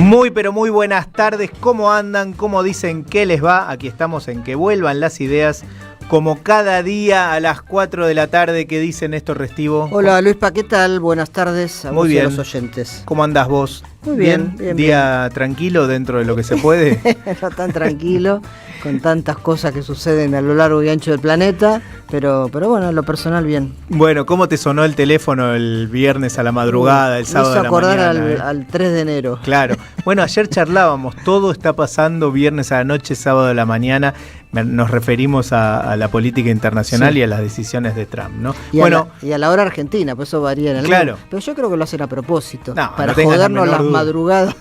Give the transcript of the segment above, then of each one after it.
Muy pero muy buenas tardes, ¿cómo andan? ¿Cómo dicen que les va? Aquí estamos en Que Vuelvan las Ideas, como cada día a las 4 de la tarde. ¿Qué dice Néstor Restivo? Hola Luispa, ¿qué tal? Buenas tardes a vos y a los oyentes. ¿Cómo andás vos? Muy bien, bien. ¿Día tranquilo dentro de lo que se puede? No tan tranquilo, con tantas cosas que suceden a lo largo y ancho del planeta, pero bueno, en lo personal bien. Bueno, ¿cómo te sonó el teléfono el viernes a la madrugada, el sábado a la mañana? Me hizo acordar al 3 de enero. Claro. Bueno, ayer charlábamos, todo está pasando viernes a la noche, sábado a la mañana. Nos referimos a la política internacional, sí, y a las decisiones de Trump, ¿no? Y a la hora argentina, pues eso varía en el claro mundo. Pero yo creo que lo hacen a propósito, no, para no jodernos las madrugadas.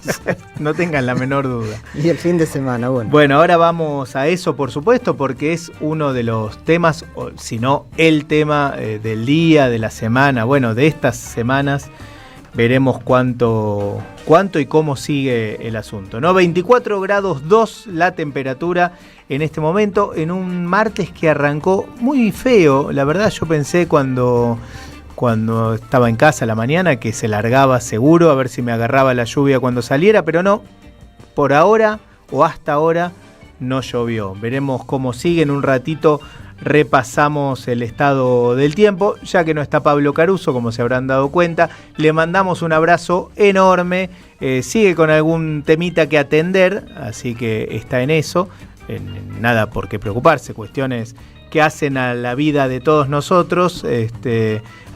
No tengan la menor duda. Y el fin de semana, bueno. Bueno, ahora vamos a eso, por supuesto, porque es uno de los temas, si no el tema del día, de la semana, bueno, de estas semanas. Veremos cuánto y cómo sigue el asunto, ¿no? 24 grados 2 la temperatura en este momento, en un martes que arrancó muy feo. La verdad, yo pensé cuando estaba en casa a la mañana que se largaba seguro, a ver si me agarraba la lluvia cuando saliera, pero no. Por ahora, o hasta ahora, no llovió. Veremos cómo sigue. En un ratito repasamos el estado del tiempo, ya que no está Pablo Caruso, como se habrán dado cuenta. Le mandamos un abrazo enorme. Sigue con algún temita que atender, así que está en eso. Nada por qué preocuparse, cuestiones que hacen a la vida de todos nosotros.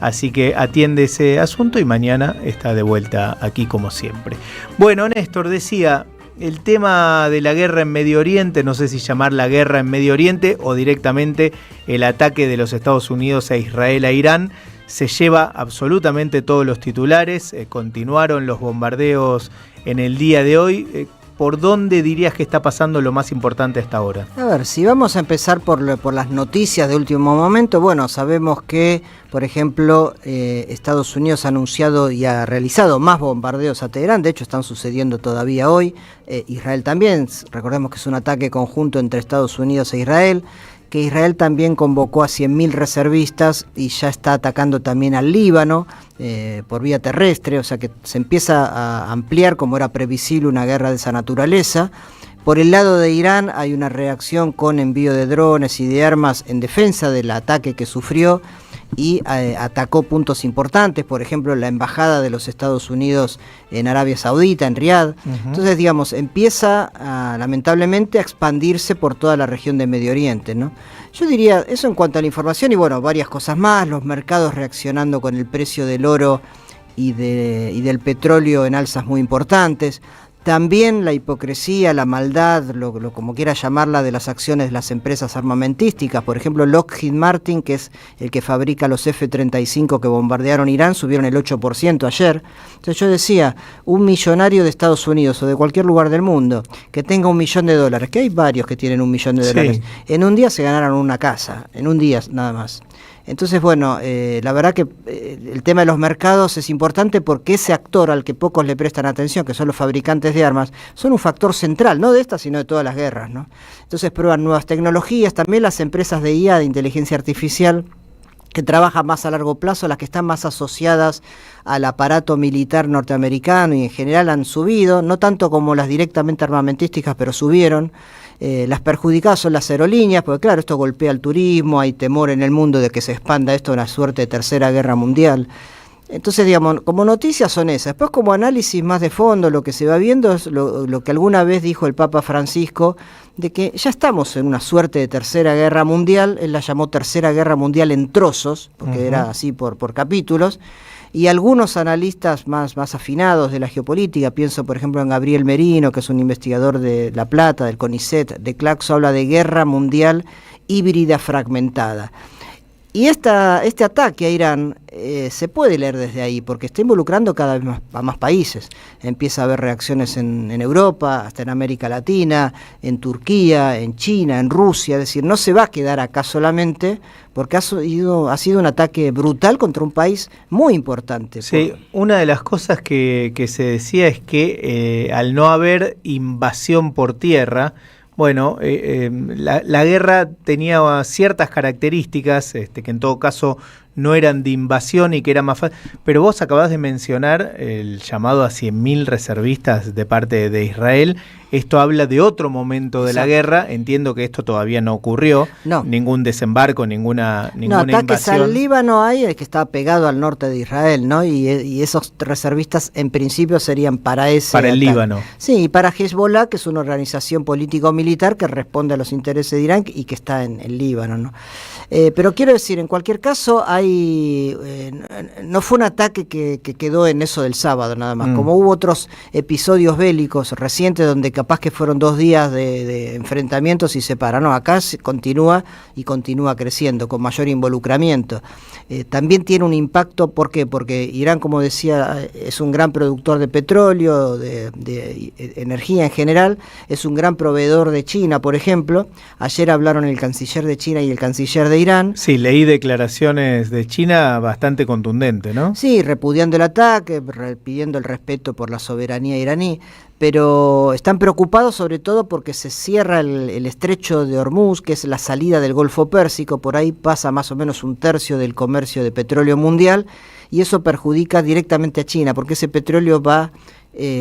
Así que atiende ese asunto y mañana está de vuelta aquí como siempre. Bueno, Néstor decía, el tema de la guerra en Medio Oriente, no sé si llamarla guerra en Medio Oriente o directamente el ataque de los Estados Unidos a Israel, a Irán, se lleva absolutamente todos los titulares. Continuaron los bombardeos en el día de hoy. ¿Por dónde dirías que está pasando lo más importante hasta ahora? A ver, si vamos a empezar por las noticias de último momento, bueno, sabemos que, por ejemplo, Estados Unidos ha anunciado y ha realizado más bombardeos a Teherán. De hecho, están sucediendo todavía hoy. Israel también, recordemos que es un ataque conjunto entre Estados Unidos e Israel, que Israel también convocó a 100.000 reservistas y ya está atacando también al Líbano por vía terrestre, o sea que se empieza a ampliar, como era previsible, una guerra de esa naturaleza. Por el lado de Irán hay una reacción con envío de drones y de armas en defensa del ataque que sufrió y atacó puntos importantes, por ejemplo la embajada de los Estados Unidos en Arabia Saudita, en Riad. Entonces, digamos, empieza lamentablemente a expandirse por toda la región de Medio Oriente, ¿no? Yo diría eso en cuanto a la información y bueno, varias cosas más, los mercados reaccionando con el precio del oro y del petróleo en alzas muy importantes. También la hipocresía, la maldad, como quiera llamarla, de las acciones de las empresas armamentísticas. Por ejemplo, Lockheed Martin, que es el que fabrica los F-35 que bombardearon Irán, subieron el 8% ayer. Entonces yo decía, un millonario de Estados Unidos o de cualquier lugar del mundo que tenga $1 millón, que hay varios que tienen $1 millón, sí, en un día se ganaron una casa, en un día nada más. Entonces, bueno, la verdad que el tema de los mercados es importante porque ese actor al que pocos le prestan atención, que son los fabricantes de armas, son un factor central, no de estas, sino de todas las guerras, ¿no? Entonces prueban nuevas tecnologías, también las empresas de IA, de inteligencia artificial, que trabajan más a largo plazo, las que están más asociadas al aparato militar norteamericano y en general han subido, no tanto como las directamente armamentísticas, pero subieron. Las perjudicadas son las aerolíneas, porque claro, esto golpea al turismo, hay temor en el mundo de que se expanda esto a una suerte de tercera guerra mundial. Entonces, digamos, como noticias son esas. Después, como análisis más de fondo, lo que se va viendo es lo que alguna vez dijo el Papa Francisco, de que ya estamos en una suerte de tercera guerra mundial. Él la llamó tercera guerra mundial en trozos, porque era así por capítulos. Y algunos analistas más afinados de la geopolítica, pienso por ejemplo en Gabriel Merino, que es un investigador de La Plata, del CONICET, de Claxo, habla de guerra mundial híbrida fragmentada. Y este ataque a Irán se puede leer desde ahí, porque está involucrando cada vez a más países. Empieza a haber reacciones en Europa, hasta en América Latina, en Turquía, en China, en Rusia. Es decir, no se va a quedar acá solamente, porque ha sido un ataque brutal contra un país muy importante. Sí, una de las cosas que se decía es que al no haber invasión por tierra, bueno, la guerra tenía ciertas características que en todo caso no eran de invasión y que era más fácil. Pero vos acabás de mencionar el llamado a 100.000 reservistas de parte de Israel. Esto habla de otro momento de la guerra. Entiendo que esto todavía no ocurrió. No. Ningún desembarco, ninguna ataques invasión. al Líbano hay, el que está pegado al norte de Israel, ¿no? Y esos reservistas en principio serían para ese Para el ataque. Líbano. Sí, y para Hezbollah, que es una organización político-militar que responde a los intereses de Irán y que está en el Líbano, ¿no? Pero quiero decir, en cualquier caso, no fue un ataque que quedó en eso del sábado nada más. Como hubo otros episodios bélicos recientes donde capaz que fueron 2 días de enfrentamientos y se para. No, acá se continúa y continúa creciendo con mayor involucramiento. También tiene un impacto, ¿por qué? Porque Irán, como decía, es un gran productor de petróleo, de energía en general, es un gran proveedor de China, por ejemplo. Ayer hablaron el canciller de China y el canciller de Irán. Sí, leí declaraciones de China bastante contundentes, ¿no? Sí, repudiando el ataque, pidiendo el respeto por la soberanía iraní, pero están preocupados sobre todo porque se cierra el estrecho de Hormuz, que es la salida del Golfo Pérsico. Por ahí pasa más o menos 1/3 del comercio de petróleo mundial, y eso perjudica directamente a China, porque ese petróleo va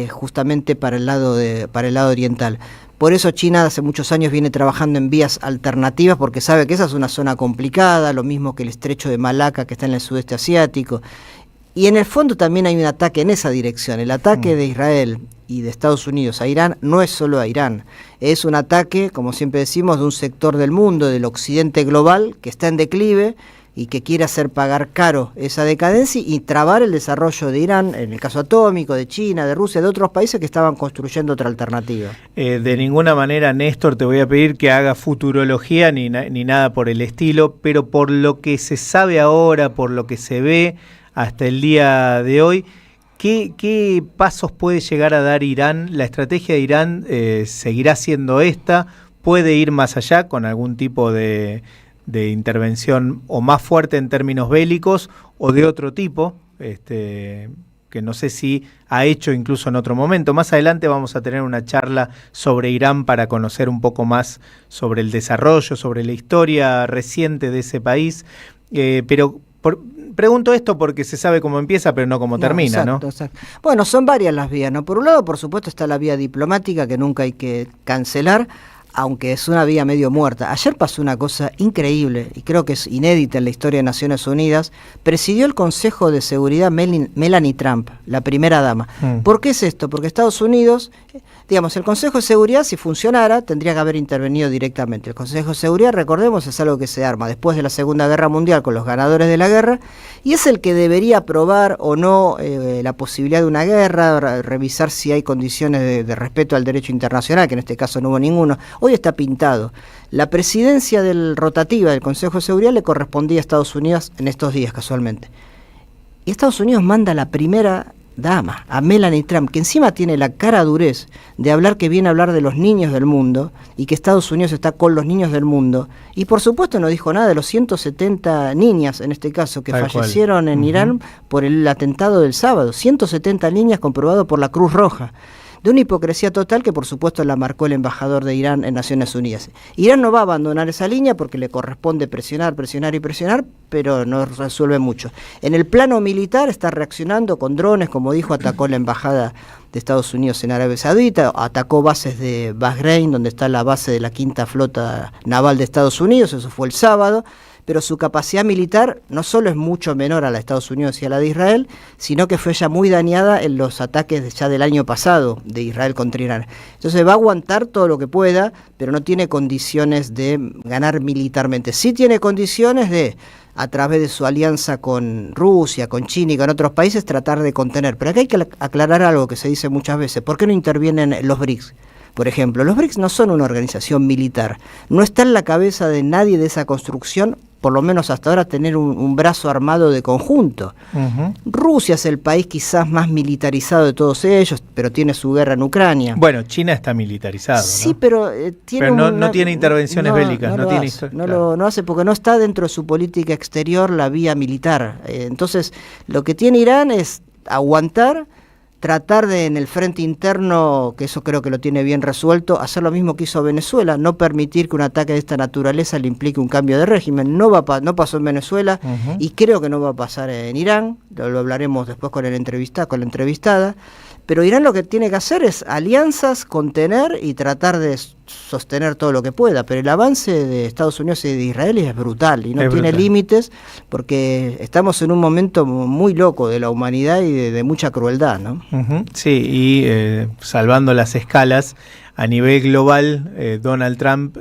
justamente para el lado oriental. Por eso China hace muchos años viene trabajando en vías alternativas, porque sabe que esa es una zona complicada, lo mismo que el estrecho de Malaca, que está en el sudeste asiático. Y en el fondo también hay un ataque en esa dirección. El ataque de Israel y de Estados Unidos a Irán no es solo a Irán, es un ataque, como siempre decimos, de un sector del mundo, del occidente global, que está en declive y que quiere hacer pagar caro esa decadencia y trabar el desarrollo de Irán, en el caso atómico, de China, de Rusia, de otros países que estaban construyendo otra alternativa. De ninguna manera, Néstor, te voy a pedir que haga futurología ni nada por el estilo, pero por lo que se sabe ahora, por lo que se ve hasta el día de hoy, ¿qué pasos puede llegar a dar Irán? ¿La estrategia de Irán seguirá siendo esta? ¿Puede ir más allá con algún tipo de intervención o más fuerte en términos bélicos o de otro tipo, que no sé si ha hecho incluso en otro momento? Más adelante vamos a tener una charla sobre Irán para conocer un poco más sobre el desarrollo, sobre la historia reciente de ese país, pero pregunto esto porque se sabe cómo empieza, pero no cómo termina, exacto, ¿no? Exacto. Bueno, son varias las vías, ¿no? Por un lado, por supuesto, está la vía diplomática, que nunca hay que cancelar, aunque es una vía medio muerta. Ayer pasó una cosa increíble, y creo que es inédita en la historia de Naciones Unidas. Presidió el Consejo de Seguridad Melanie Trump, la primera dama. ¿Por qué es esto? Porque Estados Unidos, digamos, el Consejo de Seguridad, si funcionara, tendría que haber intervenido directamente. El Consejo de Seguridad, recordemos, es algo que se arma después de la Segunda Guerra Mundial con los ganadores de la guerra, y es el que debería aprobar o no la posibilidad de una guerra, revisar si hay condiciones de respeto al derecho internacional, que en este caso no hubo ninguno. Hoy está pintado. La presidencia rotativa del Consejo de Seguridad le correspondía a Estados Unidos en estos días, casualmente. Y Estados Unidos manda a la primera dama, a Melanie Trump, que encima tiene la cara durez de hablar que viene a hablar de los niños del mundo y que Estados Unidos está con los niños del mundo. Y por supuesto no dijo nada de los 170 niñas, en este caso, que fallecieron en Irán por el atentado del sábado. 170 niñas comprobado por la Cruz Roja. De una hipocresía total que por supuesto la marcó el embajador de Irán en Naciones Unidas. Irán no va a abandonar esa línea porque le corresponde presionar, pero no resuelve mucho. En el plano militar está reaccionando con drones, como dijo, atacó la embajada de Estados Unidos en Arabia Saudita, atacó bases de Bahrein, donde está la base de la quinta flota naval de Estados Unidos, eso fue el sábado. Pero su capacidad militar no solo es mucho menor a la de Estados Unidos y a la de Israel, sino que fue ya muy dañada en los ataques ya del año pasado de Israel contra Irán. Entonces va a aguantar todo lo que pueda, pero no tiene condiciones de ganar militarmente. Sí tiene condiciones de, a través de su alianza con Rusia, con China y con otros países, tratar de contener. Pero acá hay que aclarar algo que se dice muchas veces. ¿Por qué no intervienen los BRICS? Por ejemplo, los BRICS no son una organización militar. No está en la cabeza de nadie de esa construcción, por lo menos hasta ahora, tener un brazo armado de conjunto. Rusia es el país quizás más militarizado de todos ellos, pero tiene su guerra en Ucrania. Bueno, China está militarizado, sí, ¿no? pero tiene no tiene intervenciones bélicas. No hace porque no está dentro de su política exterior la vía militar. Entonces, lo que tiene Irán es aguantar, tratar de, en el frente interno, que eso creo que lo tiene bien resuelto, hacer lo mismo que hizo Venezuela, no permitir que un ataque de esta naturaleza le implique un cambio de régimen. No pasó en Venezuela y creo que no va a pasar en Irán, lo hablaremos después con la entrevistada, pero Irán lo que tiene que hacer es alianzas, contener y tratar de sostener todo lo que pueda, pero el avance de Estados Unidos y de Israel es brutal y no tiene límites, porque estamos en un momento muy loco de la humanidad y de mucha crueldad, ¿no? Sí, y salvando las escalas, a nivel global, Donald Trump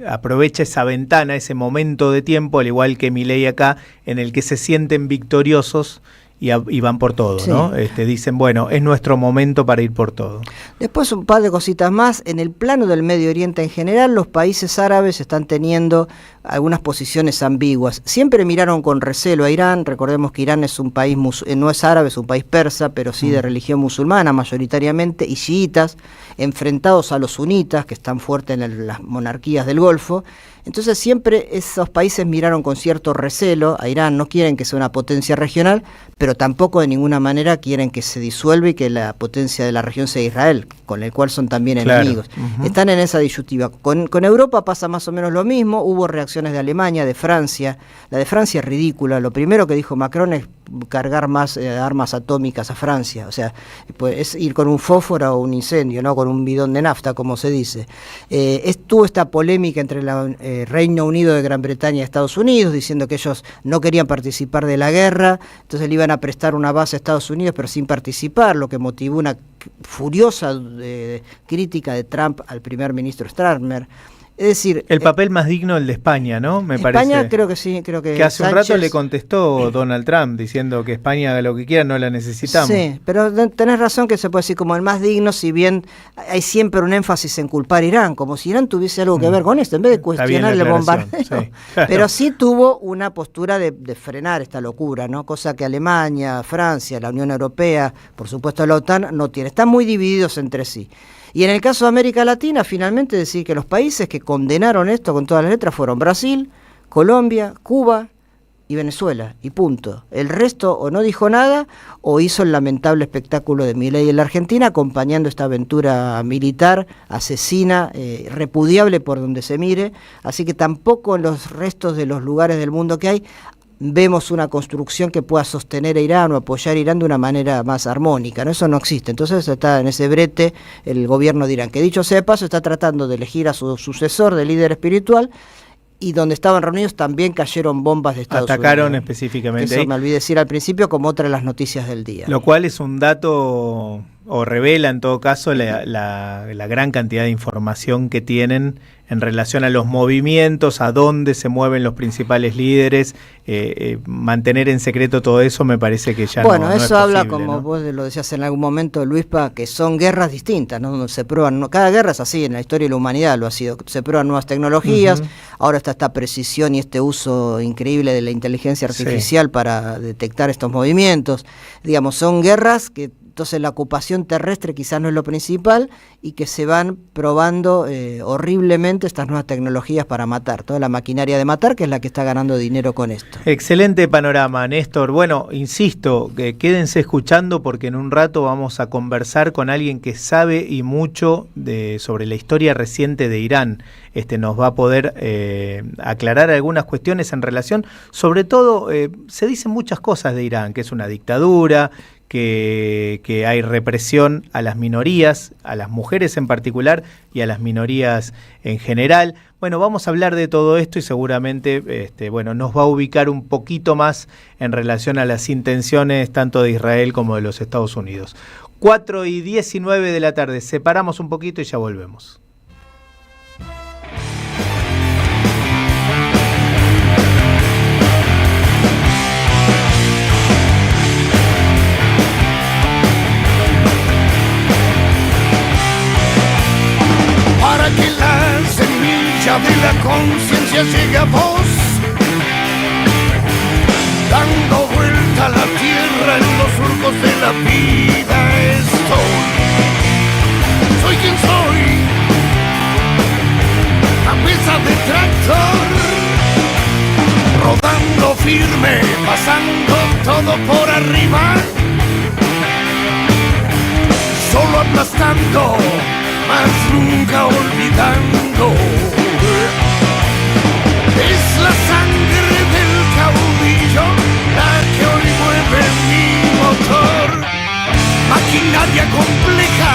aprovecha esa ventana, ese momento de tiempo, al igual que Milei acá, en el que se sienten victoriosos y van por todo, sí, ¿no? Dicen, bueno, es nuestro momento para ir por todo. Después un par de cositas más. En el plano del Medio Oriente en general, los países árabes están teniendo algunas posiciones ambiguas. Siempre miraron con recelo a Irán. Recordemos que Irán es un país, no es árabe, es un país persa, pero sí de religión musulmana mayoritariamente, y chiitas, enfrentados a los sunitas, que están fuertes en las monarquías del Golfo. Entonces siempre esos países miraron con cierto recelo a Irán, no quieren que sea una potencia regional, pero tampoco de ninguna manera quieren que se disuelva y que la potencia de la región sea Israel, con el cual son también enemigos. Están en esa disyuntiva. Con Europa pasa más o menos lo mismo, hubo reacciones de Alemania, de Francia. La de Francia es ridícula. Lo primero que dijo Macron es cargar más armas atómicas a Francia, o sea, pues es ir con un fósforo o un incendio, no con un bidón de nafta, como se dice. Estuvo esta polémica entre el Reino Unido de Gran Bretaña y Estados Unidos, diciendo que ellos no querían participar de la guerra, entonces le iban a prestar una base a Estados Unidos, pero sin participar, lo que motivó una furiosa crítica de Trump al primer ministro Starmer. Es decir, el papel más digno el de España, ¿no? Me parece. España creo que sí, creo que hace un rato le contestó Donald Trump diciendo que España haga lo que quiera, no la necesitamos. Sí, pero tenés razón que se puede decir como el más digno, si bien hay siempre un énfasis en culpar a Irán, como si Irán tuviese algo que ver con esto, en vez de cuestionar el bombardeo. Sí, claro. Pero sí tuvo una postura de frenar esta locura, ¿no? Cosa que Alemania, Francia, la Unión Europea, por supuesto la OTAN, no tiene. Están muy divididos entre sí. Y en el caso de América Latina, finalmente decir que los países que condenaron esto con todas las letras fueron Brasil, Colombia, Cuba y Venezuela, y punto. El resto o no dijo nada o hizo el lamentable espectáculo de Milei en la Argentina, acompañando esta aventura militar, asesina, repudiable por donde se mire. Así que tampoco en los restos de los lugares del mundo que hay vemos una construcción que pueda sostener a Irán o apoyar a Irán de una manera más armónica, ¿no? Eso no existe. Entonces está en ese brete el gobierno de Irán, que dicho sea de paso está tratando de elegir a su sucesor de líder espiritual, y donde estaban reunidos también cayeron bombas de Estados Unidos. Atacaron específicamente. Eso me olvidé decir al principio como otra de las noticias del día. Lo cual es un dato, o revela en todo caso la gran cantidad de información que tienen en relación a los movimientos, a dónde se mueven los principales líderes. Mantener en secreto todo eso me parece que ya no es posible. Bueno, eso habla, como ¿no? Vos lo decías en algún momento, Luispa, que son guerras distintas, ¿no? Donde se prueban, ¿no? Cada guerra es así, en la historia de la humanidad lo ha sido, se prueban nuevas tecnologías, ahora está esta precisión y este uso increíble de la inteligencia artificial para detectar estos movimientos. Digamos, son guerras que entonces la ocupación terrestre quizás no es lo principal y que se van probando horriblemente estas nuevas tecnologías para matar, toda la maquinaria de matar, que es la que está ganando dinero con esto. Excelente panorama, Néstor. Bueno, insisto, quédense escuchando porque en un rato vamos a conversar con alguien que sabe y mucho sobre la historia reciente de Irán. Nos va a poder aclarar algunas cuestiones en relación, sobre todo, se dicen muchas cosas de Irán, que es una dictadura, que hay represión a las minorías, a las mujeres en particular y a las minorías en general. Bueno, vamos a hablar de todo esto y seguramente nos va a ubicar un poquito más en relación a las intenciones tanto de Israel como de los Estados Unidos. 4:19 de la tarde, separamos un poquito y ya volvemos. Para que la semilla de la conciencia llegue a vos, dando vuelta a la tierra en los surcos de la vida estoy. Soy quien soy, cabeza de tractor, rodando firme, pasando todo por arriba. desgastando, mas nunca olvidando. Es la sangre del caudillo la que hoy mueve mi motor. Maquinaria compleja,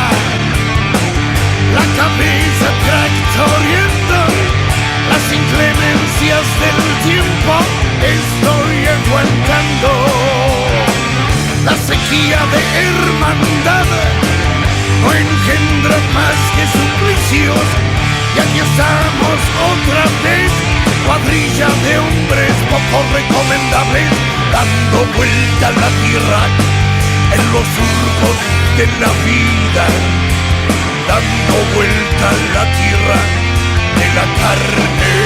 la cabeza tractoriendo, las inclemencias del tiempo estoy aguantando. La sequía de hermandad no engendra más que suplicios, y aquí estamos otra vez, cuadrilla de hombres poco recomendables, dando vuelta a la tierra en los surcos de la vida, dando vuelta a la tierra de la carne.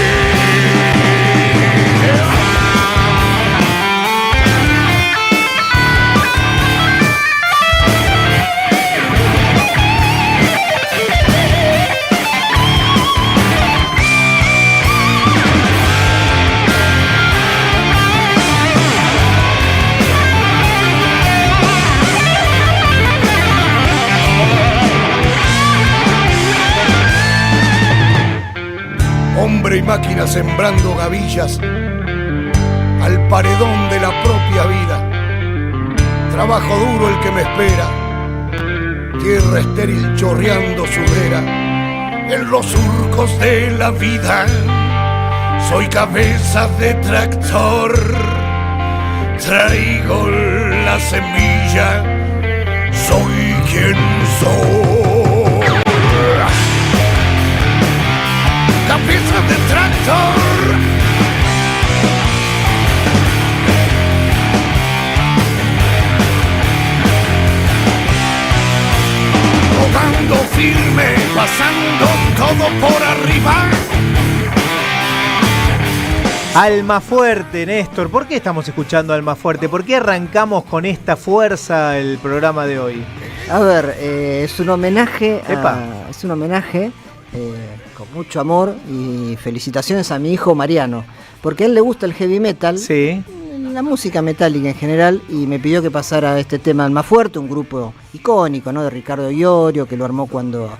Hombre y máquina sembrando gavillas al paredón de la propia vida. Trabajo duro el que me espera, tierra estéril chorreando sudera en los surcos de la vida. Soy cabeza de tractor, traigo la semilla, soy quien soy. Cabeza de tractor, rodando firme, pasando todo por arriba. Almafuerte, Néstor. ¿Por qué estamos escuchando Almafuerte? ¿Por qué arrancamos con esta fuerza el programa de hoy? A ver, es un homenaje con mucho amor y felicitaciones a mi hijo Mariano, porque a él le gusta el heavy metal, sí, la música metálica en general, y me pidió que pasara este tema Almafuerte, un grupo icónico, ¿no?, de Ricardo Iorio, que lo armó cuando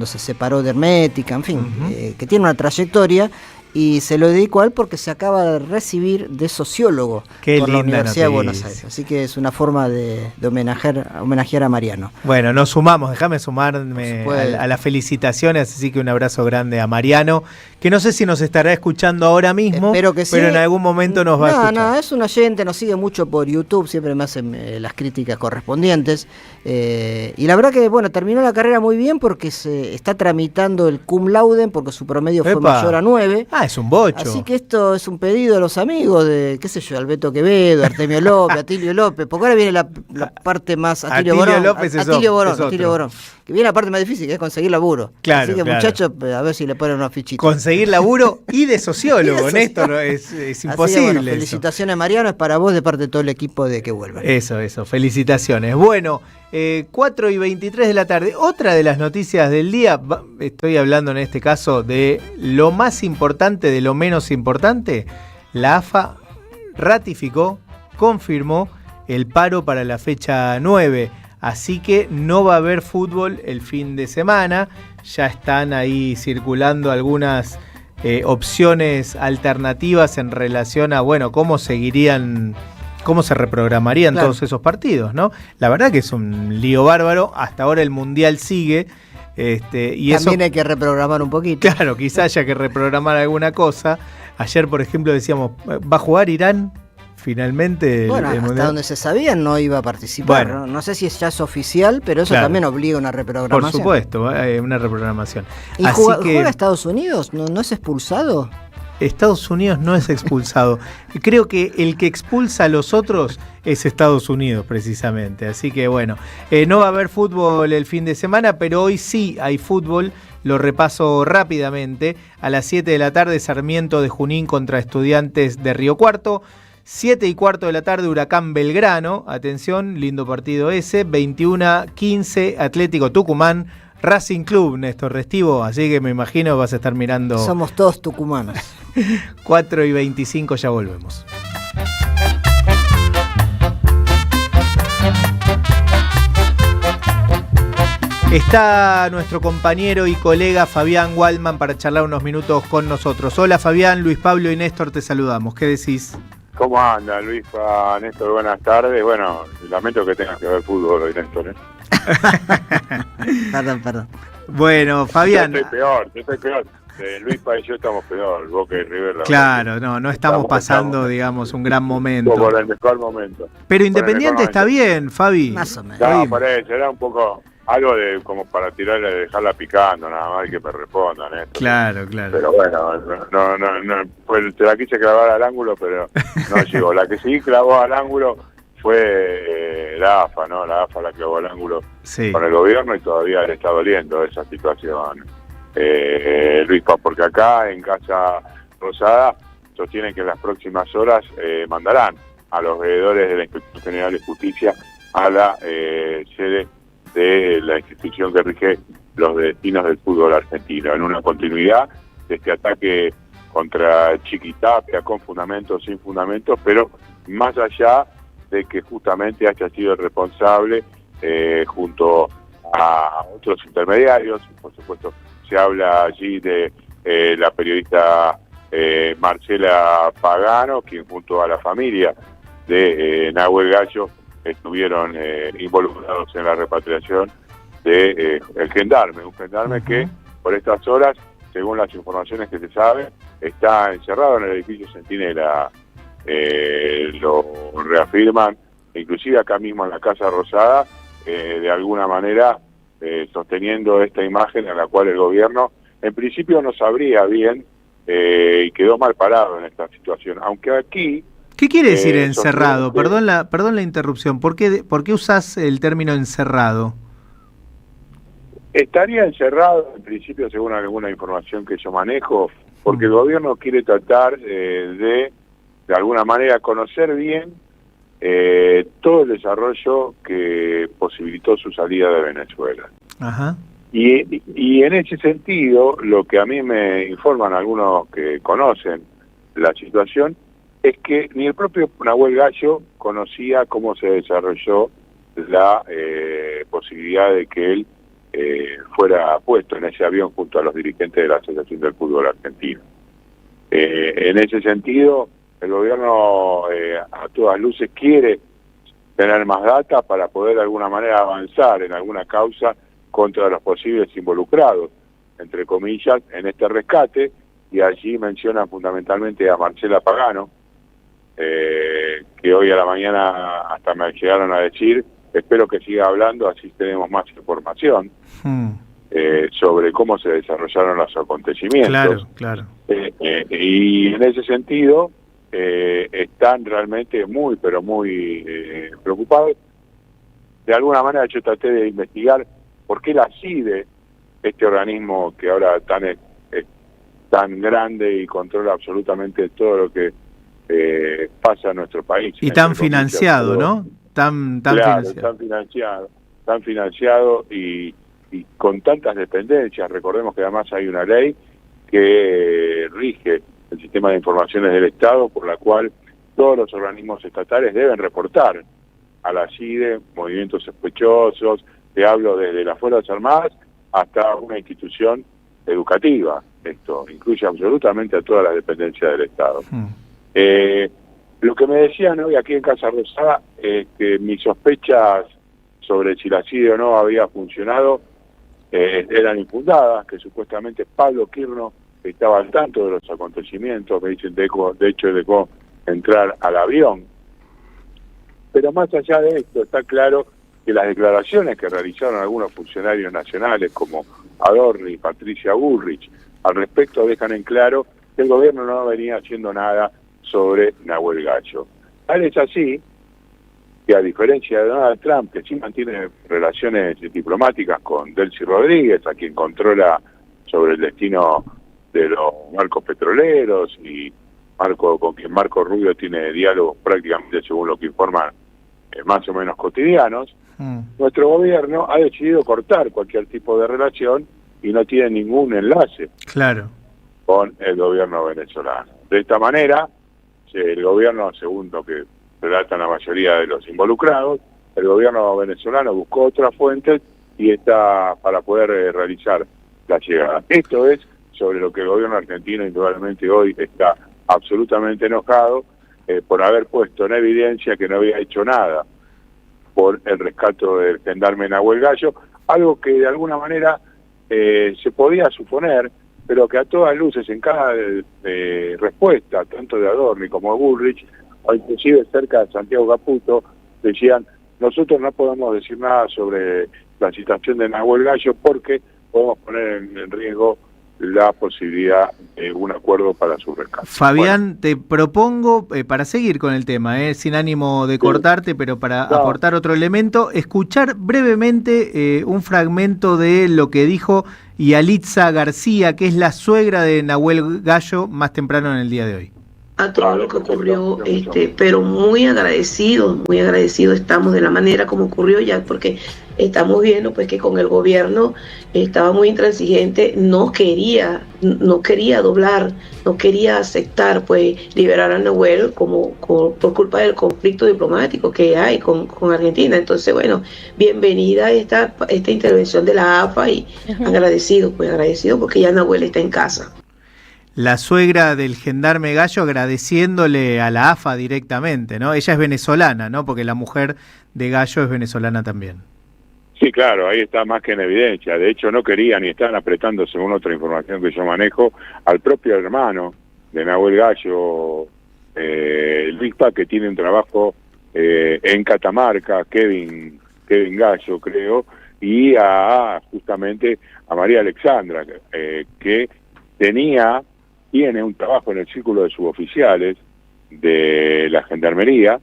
se separó de Hermética, en fin, que tiene una trayectoria. Y se lo dedico a él porque se acaba de recibir de sociólogo por la Universidad de Buenos Aires. Así que es una forma de homenajear a Mariano. Bueno, nos sumamos, déjame sumarme a las felicitaciones, así que un abrazo grande a Mariano, que no sé si nos estará escuchando ahora mismo, espero que sí, pero en algún momento nos va a escuchar. No, es un oyente, nos sigue mucho por YouTube, siempre me hacen las críticas correspondientes. Y la verdad que, bueno, terminó la carrera muy bien porque se está tramitando el cum laude, porque su promedio fue mayor a 9. Es un bocho. Así que esto es un pedido a los amigos de, qué sé yo, Alberto Quevedo, Artemio López, Atilio López, porque ahora viene la parte más... Atilio Borón, que viene la parte más difícil, que es conseguir laburo. Claro, así que muchachos, a ver si le ponen una fichita. Conseguir laburo y de sociólogo, Néstor, es imposible. Que, bueno, felicitaciones, Mariano, es para vos de parte de todo el equipo de Que Vuelvan. Eso, felicitaciones. Bueno, 4:23 de la tarde. Otra de las noticias del día, estoy hablando en este caso de lo más importante, de lo menos importante. La AFA ratificó, confirmó el paro para la fecha 9. Así que no va a haber fútbol el fin de semana. Ya están ahí circulando algunas opciones alternativas en relación a, bueno, cómo se reprogramarían todos esos partidos, ¿no? La verdad que es un lío bárbaro. Hasta ahora el Mundial sigue. Y también eso, hay que reprogramar un poquito. Claro, quizá haya que reprogramar alguna cosa. Ayer, por ejemplo, decíamos, ¿va a jugar Irán? Finalmente, bueno, el hasta Mundial, donde se sabía no iba a participar. Bueno. No sé si ya es oficial, pero eso también obliga a una reprogramación. Por supuesto, una reprogramación. ¿Y juega Estados Unidos? ¿No es expulsado? Estados Unidos no es expulsado. Creo que el que expulsa a los otros es Estados Unidos, precisamente. Así que bueno, no va a haber fútbol el fin de semana, pero hoy sí hay fútbol. Lo repaso rápidamente. A las 7 de la tarde, Sarmiento de Junín contra Estudiantes de Río Cuarto. 7:15 de la tarde, Huracán Belgrano. Atención, lindo partido ese. 21:15, Atlético Tucumán. Racing Club, Néstor Restivo, así que me imagino vas a estar mirando. Somos todos tucumanos. 4:25, ya volvemos. Está nuestro compañero y colega Fabián Waldman para charlar unos minutos con nosotros. Hola Fabián, Luis Pablo y Néstor te saludamos. ¿Qué decís? ¿Cómo anda, Luis? Néstor, buenas tardes. Bueno, lamento que tengas que ver fútbol hoy, Néstor, ¿eh? Perdón. Bueno, Fabián. Yo estoy peor. Luis y yo estamos peor, Boca y River. Claro, no estamos pasando, digamos, un gran momento. Por el mejor momento. Pero Independiente está bien, Fabi. Más o menos. No, por eso, era un poco algo de como para tirarle, dejarla picando, nada más, y que me respondan, Néstor. Claro. Pero bueno, no pues te la quise clavar al ángulo, pero no llegó. La que sí clavó al ángulo fue la AFA, ¿no? La AFA la clavó al ángulo con el gobierno y todavía le está doliendo esa situación, Luis, porque acá en Casa Rosada sostienen que en las próximas horas mandarán a los veedores de la Inspección General de Justicia a la sede de la institución que rige los destinos del fútbol argentino, en una continuidad de este ataque contra Chiquitapia, con fundamentos, sin fundamentos, pero más allá de que justamente haya sido el responsable junto a otros intermediarios. Por supuesto, se habla allí de la periodista Marcela Pagano, quien junto a la familia de Nahuel Gallo estuvieron involucrados en la repatriación de el gendarme, un gendarme que por estas horas, según las informaciones que se saben, está encerrado en el edificio Centinela. Lo reafirman, inclusive acá mismo en la Casa Rosada, de alguna manera sosteniendo esta imagen en la cual el gobierno en principio no sabría bien y quedó mal parado en esta situación, aunque aquí... ¿Qué quiere decir encerrado? Perdón la interrupción. ¿Por qué usás el término encerrado? Estaría encerrado, en principio, según alguna información que yo manejo, porque el gobierno quiere tratar de alguna manera, conocer bien todo el desarrollo que posibilitó su salida de Venezuela. Ajá. Y en ese sentido, lo que a mí me informan algunos que conocen la situación, es que ni el propio Nahuel Gallo conocía cómo se desarrolló la posibilidad de que él fuera puesto en ese avión junto a los dirigentes de la Asociación del Fútbol Argentino. En ese sentido, el gobierno a todas luces quiere tener más data para poder de alguna manera avanzar en alguna causa contra los posibles involucrados, entre comillas, en este rescate, y allí menciona fundamentalmente a Marcela Pagano, que hoy a la mañana hasta me llegaron a decir, espero que siga hablando, así tenemos más información sobre cómo se desarrollaron los acontecimientos. Claro. Y en ese sentido están realmente muy, pero muy preocupados. De alguna manera yo traté de investigar por qué la CIDE, este organismo que ahora es tan grande y controla absolutamente todo lo que pasa en nuestro país. Y tan financiado, ¿no? Tan financiado y con tantas dependencias. Recordemos que además hay una ley que rige el sistema de informaciones del Estado, por la cual todos los organismos estatales deben reportar a la CIDE movimientos sospechosos. Te hablo desde las Fuerzas Armadas hasta una institución educativa. Esto incluye absolutamente a todas las dependencias del Estado. Lo que me decían hoy aquí en Casa Rosada es que mis sospechas sobre si la CIDE o no había funcionado eran infundadas, que supuestamente Pablo Quirno estaba al tanto de los acontecimientos. Me dicen, de hecho dejó entrar al avión. Pero más allá de esto, está claro que las declaraciones que realizaron algunos funcionarios nacionales como Adorni y Patricia Bullrich al respecto dejan en claro que el gobierno no venía haciendo nada sobre Nahuel Gallo. Tal es así que, a diferencia de Donald Trump, que sí mantiene relaciones diplomáticas con Delcy Rodríguez, a quien controla sobre el destino de los barcos petroleros, y con quien Marco Rubio tiene diálogos prácticamente, según lo que informan, más o menos cotidianos, nuestro gobierno ha decidido cortar cualquier tipo de relación y no tiene ningún enlace con el gobierno venezolano. De esta manera, el gobierno, según lo que relatan la mayoría de los involucrados, el gobierno venezolano buscó otras fuentes y está para poder realizar la llegada. Esto es sobre lo que el gobierno argentino indudablemente hoy está absolutamente enojado por haber puesto en evidencia que no había hecho nada por el rescate del gendarme Nahuel Gallo, algo que de alguna manera se podía suponer, pero que a todas luces en cada respuesta, tanto de Adorni como de Bullrich, o inclusive cerca de Santiago Caputo, decían: nosotros no podemos decir nada sobre la situación de Nahuel Gallo porque podemos poner en riesgo la posibilidad de un acuerdo para su rescate. Fabián, te propongo, para seguir con el tema, sin ánimo de cortarte, pero para aportar otro elemento, escuchar brevemente un fragmento de lo que dijo Yalitza García, que es la suegra de Nahuel Gallo, más temprano en el día de hoy. A todo lo que ocurrió, pero muy agradecidos estamos de la manera como ocurrió, ya porque estamos viendo pues que con el gobierno estaba muy intransigente, no quería doblar, no quería aceptar pues liberar a Nahuel por culpa del conflicto diplomático que hay con Argentina. Entonces, bueno, bienvenida esta intervención de la AFA y agradecido porque ya Nahuel está en casa. La suegra del gendarme Gallo agradeciéndole a la AFA directamente, ¿no? Ella es venezolana, ¿no? Porque la mujer de Gallo es venezolana también. Sí, claro, ahí está más que en evidencia. De hecho, no querían y están apretando, según otra información que yo manejo, al propio hermano de Nahuel Gallo, Luis Paz, que tiene un trabajo en Catamarca, Kevin Gallo, creo, y justamente a María Alexandra, que tiene un trabajo en el círculo de suboficiales de la Gendarmería,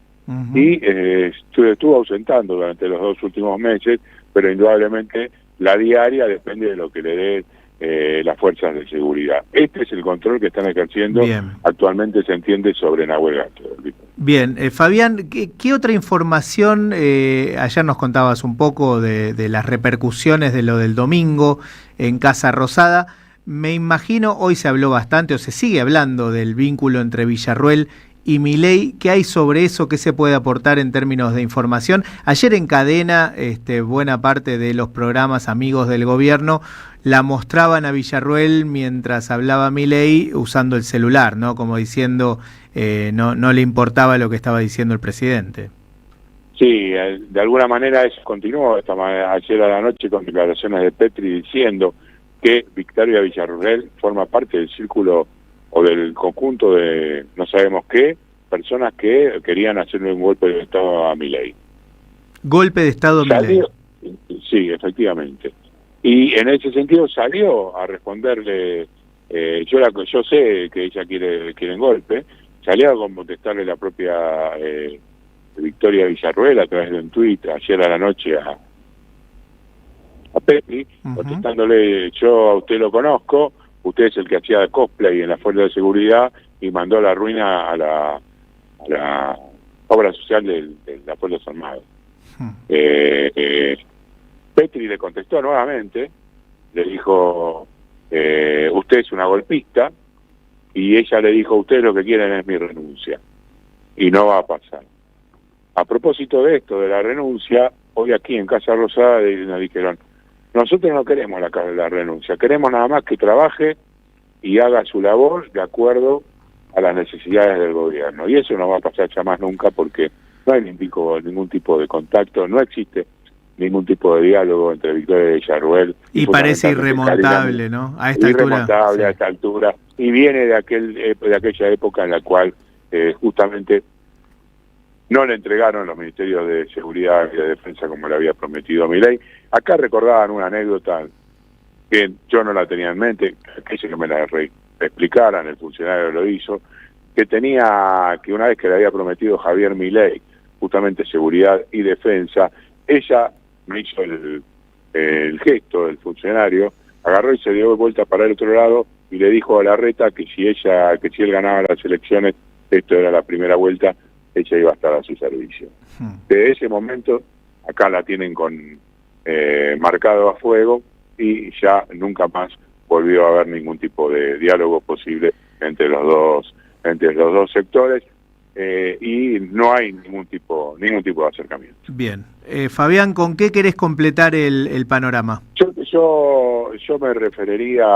y estuvo ausentando durante los 2 últimos meses, pero indudablemente la diaria depende de lo que le dé las fuerzas de seguridad. Este es el control que están ejerciendo. Bien. Actualmente, se entiende, sobre Nahuel Gallo. Bien, Fabián, ¿qué otra información? Ayer nos contabas un poco de las repercusiones de lo del domingo en Casa Rosada. Me imagino, hoy se habló bastante, o se sigue hablando, del vínculo entre Villarruel y Milei. ¿Qué hay sobre eso? ¿Qué se puede aportar en términos de información? Ayer en cadena, buena parte de los programas amigos del gobierno la mostraban a Villarruel mientras hablaba Milei usando el celular, ¿no? Como diciendo, no le importaba lo que estaba diciendo el presidente. Sí, de alguna manera eso continuó ayer a la noche con declaraciones de Petri diciendo que Victoria Villarruel forma parte del círculo o del conjunto de no sabemos qué personas que querían hacerle un golpe de Estado a Milei. ¿Golpe de Estado a Milei? Sí, efectivamente. Y en ese sentido salió a responderle, yo sé que ella quiere golpe, salió a contestarle la propia Victoria Villarruel a través de un tuit ayer a la noche a Petri, contestándole: yo a usted lo conozco, usted es el que hacía cosplay en la fuerza de seguridad y mandó a la ruina a la obra social de las Fuerzas Armadas. Petri le contestó nuevamente, le dijo: usted es una golpista, y ella le dijo: ustedes lo que quieren es mi renuncia, y no va a pasar. A propósito de esto, de la renuncia, hoy aquí en Casa Rosada nos dijeron: nosotros no queremos la renuncia, queremos nada más que trabaje y haga su labor de acuerdo a las necesidades del gobierno. Y eso no va a pasar ya más nunca, porque no hay ningún tipo de contacto, no existe ningún tipo de diálogo entre Victoria Villarruel y parece irremontable, ¿no? A esta irremontable, sí. A esta altura, y viene de aquella época en la cual justamente no le entregaron los ministerios de seguridad y de defensa como le había prometido Milei. Acá recordaban una anécdota que yo no la tenía en mente, quise que me la explicaran, el funcionario lo hizo, que una vez que le había prometido Javier Milei justamente seguridad y defensa, ella me hizo el gesto del funcionario, agarró y se dio vuelta para el otro lado y le dijo a Larreta que si él ganaba las elecciones, esto era la primera vuelta, ella iba a estar a su servicio. Desde ese momento, acá la tienen marcado a fuego, y ya nunca más volvió a haber ningún tipo de diálogo posible entre los dos sectores. y no hay ningún tipo de acercamiento. Bien. Fabián, ¿con qué querés completar el panorama? Yo me referiría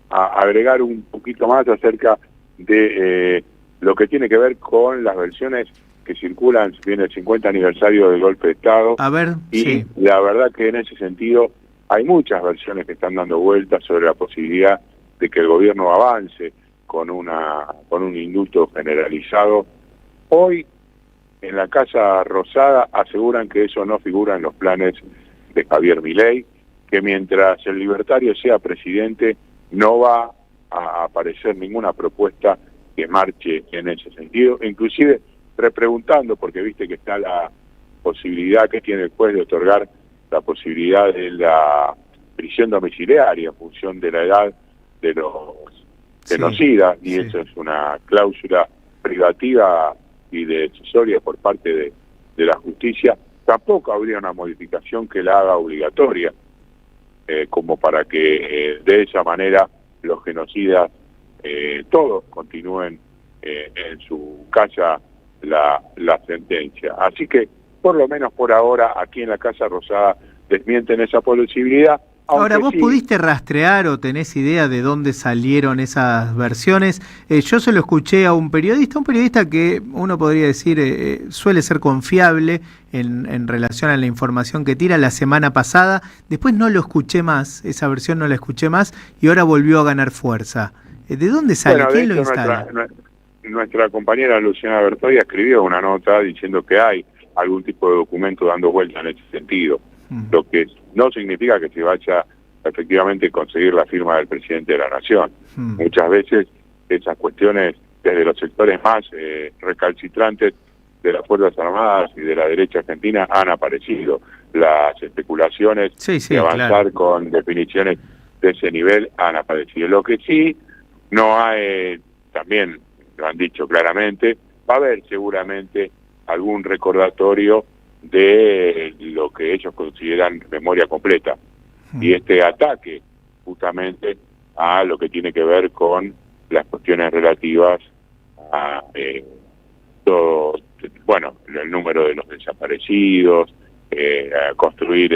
a agregar un poquito más acerca de lo que tiene que ver con las versiones que circulan, viene el 50 aniversario del golpe de Estado. A ver, y sí. La verdad que en ese sentido hay muchas versiones que están dando vueltas sobre la posibilidad de que el gobierno avance con un indulto generalizado. Hoy en la Casa Rosada aseguran que eso no figura en los planes de Javier Milei, que mientras el libertario sea presidente no va a aparecer ninguna propuesta que marche en ese sentido, inclusive repreguntando, porque viste que está la posibilidad que tiene el juez de otorgar la posibilidad de la prisión domiciliaria en función de la edad de los genocidas, y eso es una cláusula privativa y decisoria por parte de la justicia. Tampoco habría una modificación que la haga obligatoria, como para que de esa manera los genocidas todos continúen en su casa la sentencia. Así que, por lo menos por ahora, aquí en la Casa Rosada desmienten esa posibilidad. Ahora, ¿vos pudiste rastrear o tenés idea de dónde salieron esas versiones? Yo se lo escuché a un periodista que uno podría decir suele ser confiable en relación a la información que tira la semana pasada. Después no lo escuché más, esa versión no la escuché más y ahora volvió a ganar fuerza. ¿De dónde sale? ¿Quién lo instala? Nuestra compañera Luciana Bertoya escribió una nota diciendo que hay algún tipo de documento dando vuelta en ese sentido. Lo que no significa que se vaya efectivamente a conseguir la firma del presidente de la Nación. Muchas veces esas cuestiones desde los sectores más recalcitrantes de las Fuerzas Armadas y de la derecha argentina han aparecido. Las especulaciones de avanzar con definiciones de ese nivel han aparecido. Lo que sí no hay, también lo han dicho claramente, va a haber seguramente algún recordatorio de lo que ellos consideran memoria completa. Y este ataque justamente a lo que tiene que ver con las cuestiones relativas a todo, bueno, el número de los desaparecidos, a construir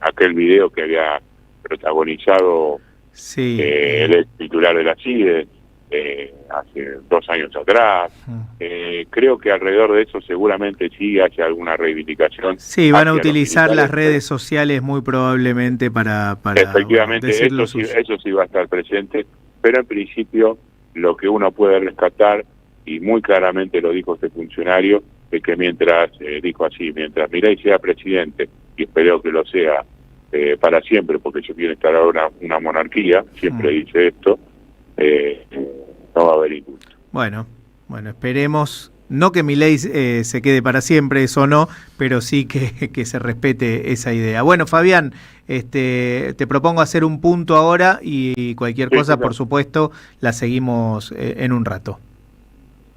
aquel video que había protagonizado el ex titular de la CIDE hace 2 años atrás. Creo que alrededor de eso seguramente sí haya alguna reivindicación. Sí, van a utilizar las redes sociales muy probablemente para efectivamente, eso sí va a estar presente, pero en principio lo que uno puede rescatar, y muy claramente lo dijo este funcionario, es que mientras Milei sea presidente, y espero que lo sea para siempre, porque yo quiero instalar una monarquía, siempre dice esto, no va a haber indulto. Bueno, esperemos, no que Milei se quede para siempre, eso no, pero sí que se respete esa idea. Bueno, Fabián, te propongo hacer un punto ahora y cualquier cosa, por supuesto, la seguimos en un rato.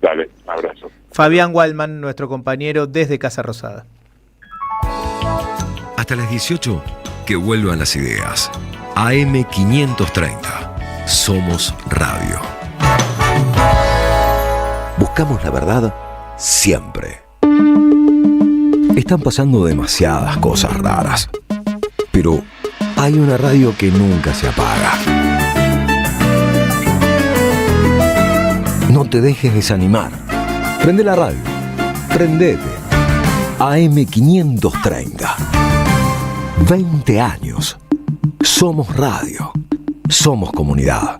Dale, abrazo. Fabián Waldman, nuestro compañero desde Casa Rosada. Hasta las 18, que vuelvan las ideas. AM530. Somos Radio. Buscamos la verdad siempre. Están pasando demasiadas cosas raras, pero hay una radio que nunca se apaga. No te dejes desanimar. Prende la radio. Prendete. AM530. 20 años. Somos radio. Somos comunidad.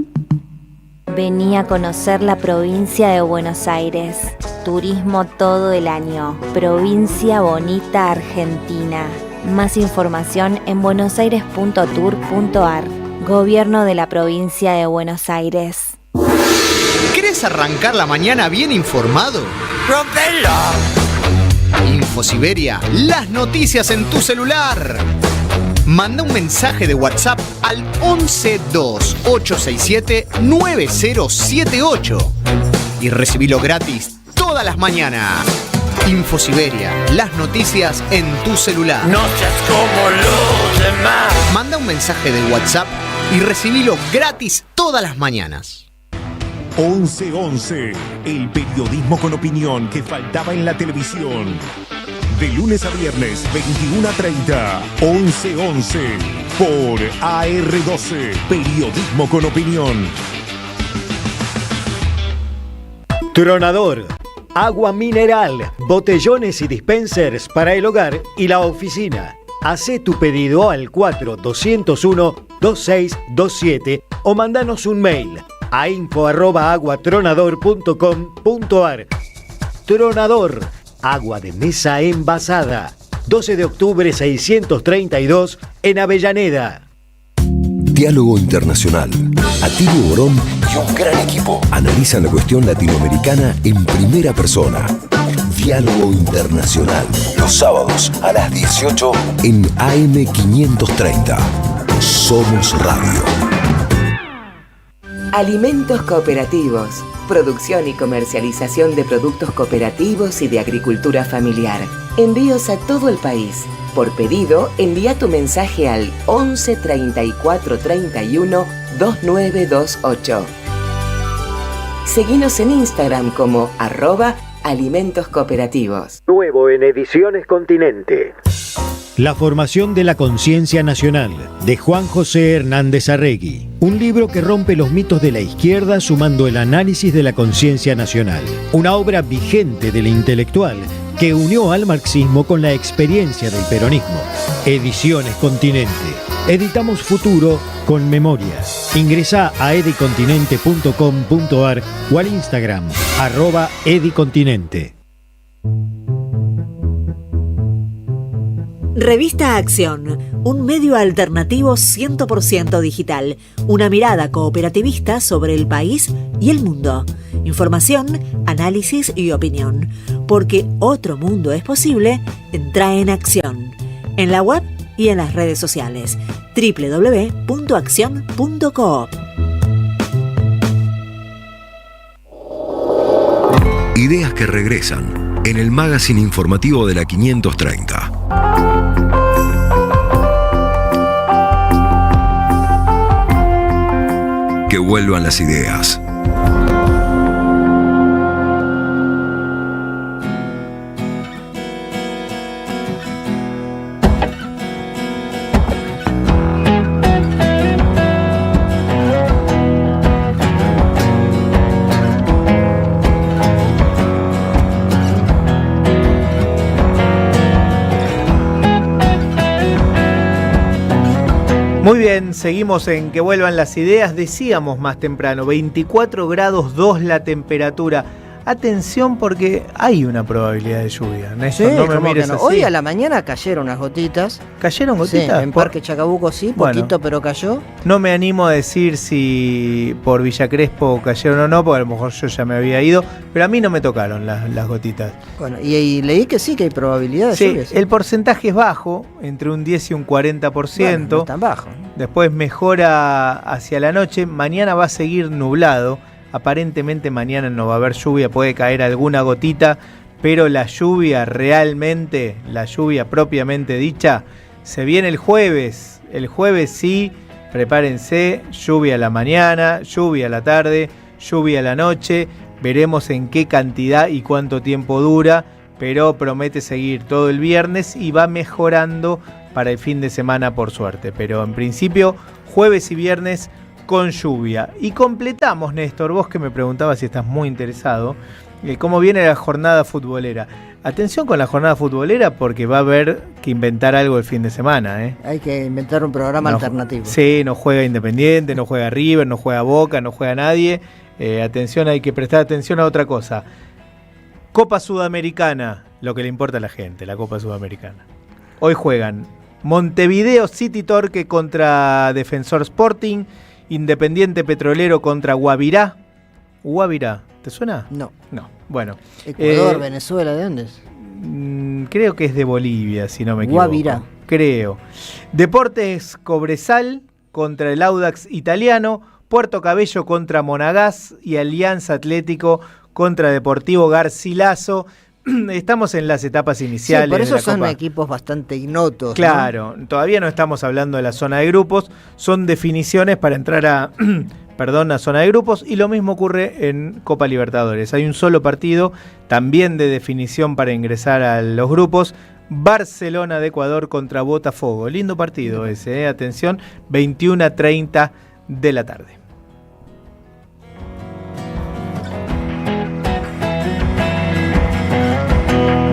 Vení a conocer la provincia de Buenos Aires. Turismo todo el año. Provincia bonita Argentina. Más información en buenosaires.tour.ar. Gobierno de la provincia de Buenos Aires. ¿Querés arrancar la mañana bien informado? ¡Rompelo! InfoSiberia, las noticias en tu celular. Manda un mensaje de WhatsApp al 1128679078 y recibilo gratis todas las mañanas. InfoSiberia, las noticias en tu celular. No seas como los demás. Manda un mensaje de WhatsApp y recibilo gratis todas las mañanas. 1111, el periodismo con opinión que faltaba en la televisión. De lunes a viernes, 21:30, 1111, por AR12, periodismo con opinión. Tronador, agua mineral, botellones y dispensers para el hogar y la oficina. Hacé tu pedido al 4201-2627 o mandanos un mail a info@aguatronador.com.ar. Tronador, agua de mesa envasada. 12 de octubre 632 en Avellaneda. Diálogo Internacional. Atilio Borón y un gran equipo analizan la cuestión latinoamericana en primera persona. Diálogo Internacional. Los sábados a las 18 en AM530. Somos Radio. Alimentos cooperativos. Producción y comercialización de productos cooperativos y de agricultura familiar. Envíos a todo el país. Por pedido, envía tu mensaje al 11 34 31 2928. Seguinos en Instagram como @alimentos cooperativos. Nuevo en Ediciones Continente. La formación de la conciencia nacional, de Juan José Hernández Arregui. Un libro que rompe los mitos de la izquierda sumando el análisis de la conciencia nacional. Una obra vigente del intelectual que unió al marxismo con la experiencia del peronismo. Ediciones Continente. Editamos futuro con memoria. Ingresá a edicontinente.com.ar o al Instagram @edicontinente. Revista Acción, un medio alternativo 100% digital, una mirada cooperativista sobre el país y el mundo. Información, análisis y opinión. Porque otro mundo es posible, entra en Acción. En la web y en las redes sociales. www.accion.coop. Ideas que regresan en el magazine informativo de la 530. Que vuelvan las ideas. Muy bien, seguimos en Que vuelvan las ideas. Decíamos más temprano, 24 grados 2 la temperatura. Atención porque hay una probabilidad de lluvia. Néstor, Sí, no me ¿cómo mires que no? así. Hoy a la mañana cayeron unas gotitas. ¿Cayeron gotitas? Sí, en Parque Chacabuco sí, Bueno. poquito, pero cayó. No me animo a decir si por Villa Crespo cayeron o no, porque a lo mejor yo ya me había ido, pero a mí no me tocaron las gotitas. Bueno, y leí que sí, que hay probabilidad de Sí, lluvia. Sí. el porcentaje es bajo, entre un 10 y un 40%. Bueno, no es tan bajo. Después mejora hacia la noche. Mañana va a seguir nublado. Aparentemente mañana no va a haber lluvia, puede caer alguna gotita, pero la lluvia realmente, la lluvia propiamente dicha, se viene el jueves. El jueves sí, prepárense, lluvia a la mañana, lluvia a la tarde, lluvia a la noche. Veremos en qué cantidad y cuánto tiempo dura, pero promete seguir todo el viernes y va mejorando para el fin de semana por suerte. Pero en principio, jueves y viernes con lluvia. Y completamos, Néstor, vos que me preguntabas si estás muy interesado, cómo viene la jornada futbolera. Atención con la jornada futbolera porque va a haber que inventar algo el fin de semana. Hay que inventar un programa alternativo. Sí, no juega Independiente, no juega River, no juega Boca, no juega nadie. Atención, hay que prestar atención a otra cosa. Copa Sudamericana, lo que le importa a la gente, la Copa Sudamericana. Hoy juegan Montevideo City Torque contra Defensor Sporting, Independiente Petrolero contra Guavirá. Guavirá, ¿te suena? No. No, bueno. Ecuador, Venezuela, ¿de dónde es? Creo que es de Bolivia, si no me equivoco. Guavirá. Creo. Deportes Cobresal contra el Audax italiano, Puerto Cabello contra Monagas y Alianza Atlético contra Deportivo Garcilaso. Estamos en las etapas iniciales. Sí, por eso de la son Copa. equipos bastante ignotos. Claro, ¿no? Todavía no estamos hablando de la zona de grupos, son definiciones para entrar a a zona de grupos, y lo mismo ocurre en Copa Libertadores. Hay un solo partido, también de definición para ingresar a los grupos, Barcelona de Ecuador contra Botafogo. Lindo partido ese, atención, 21:30 de la tarde.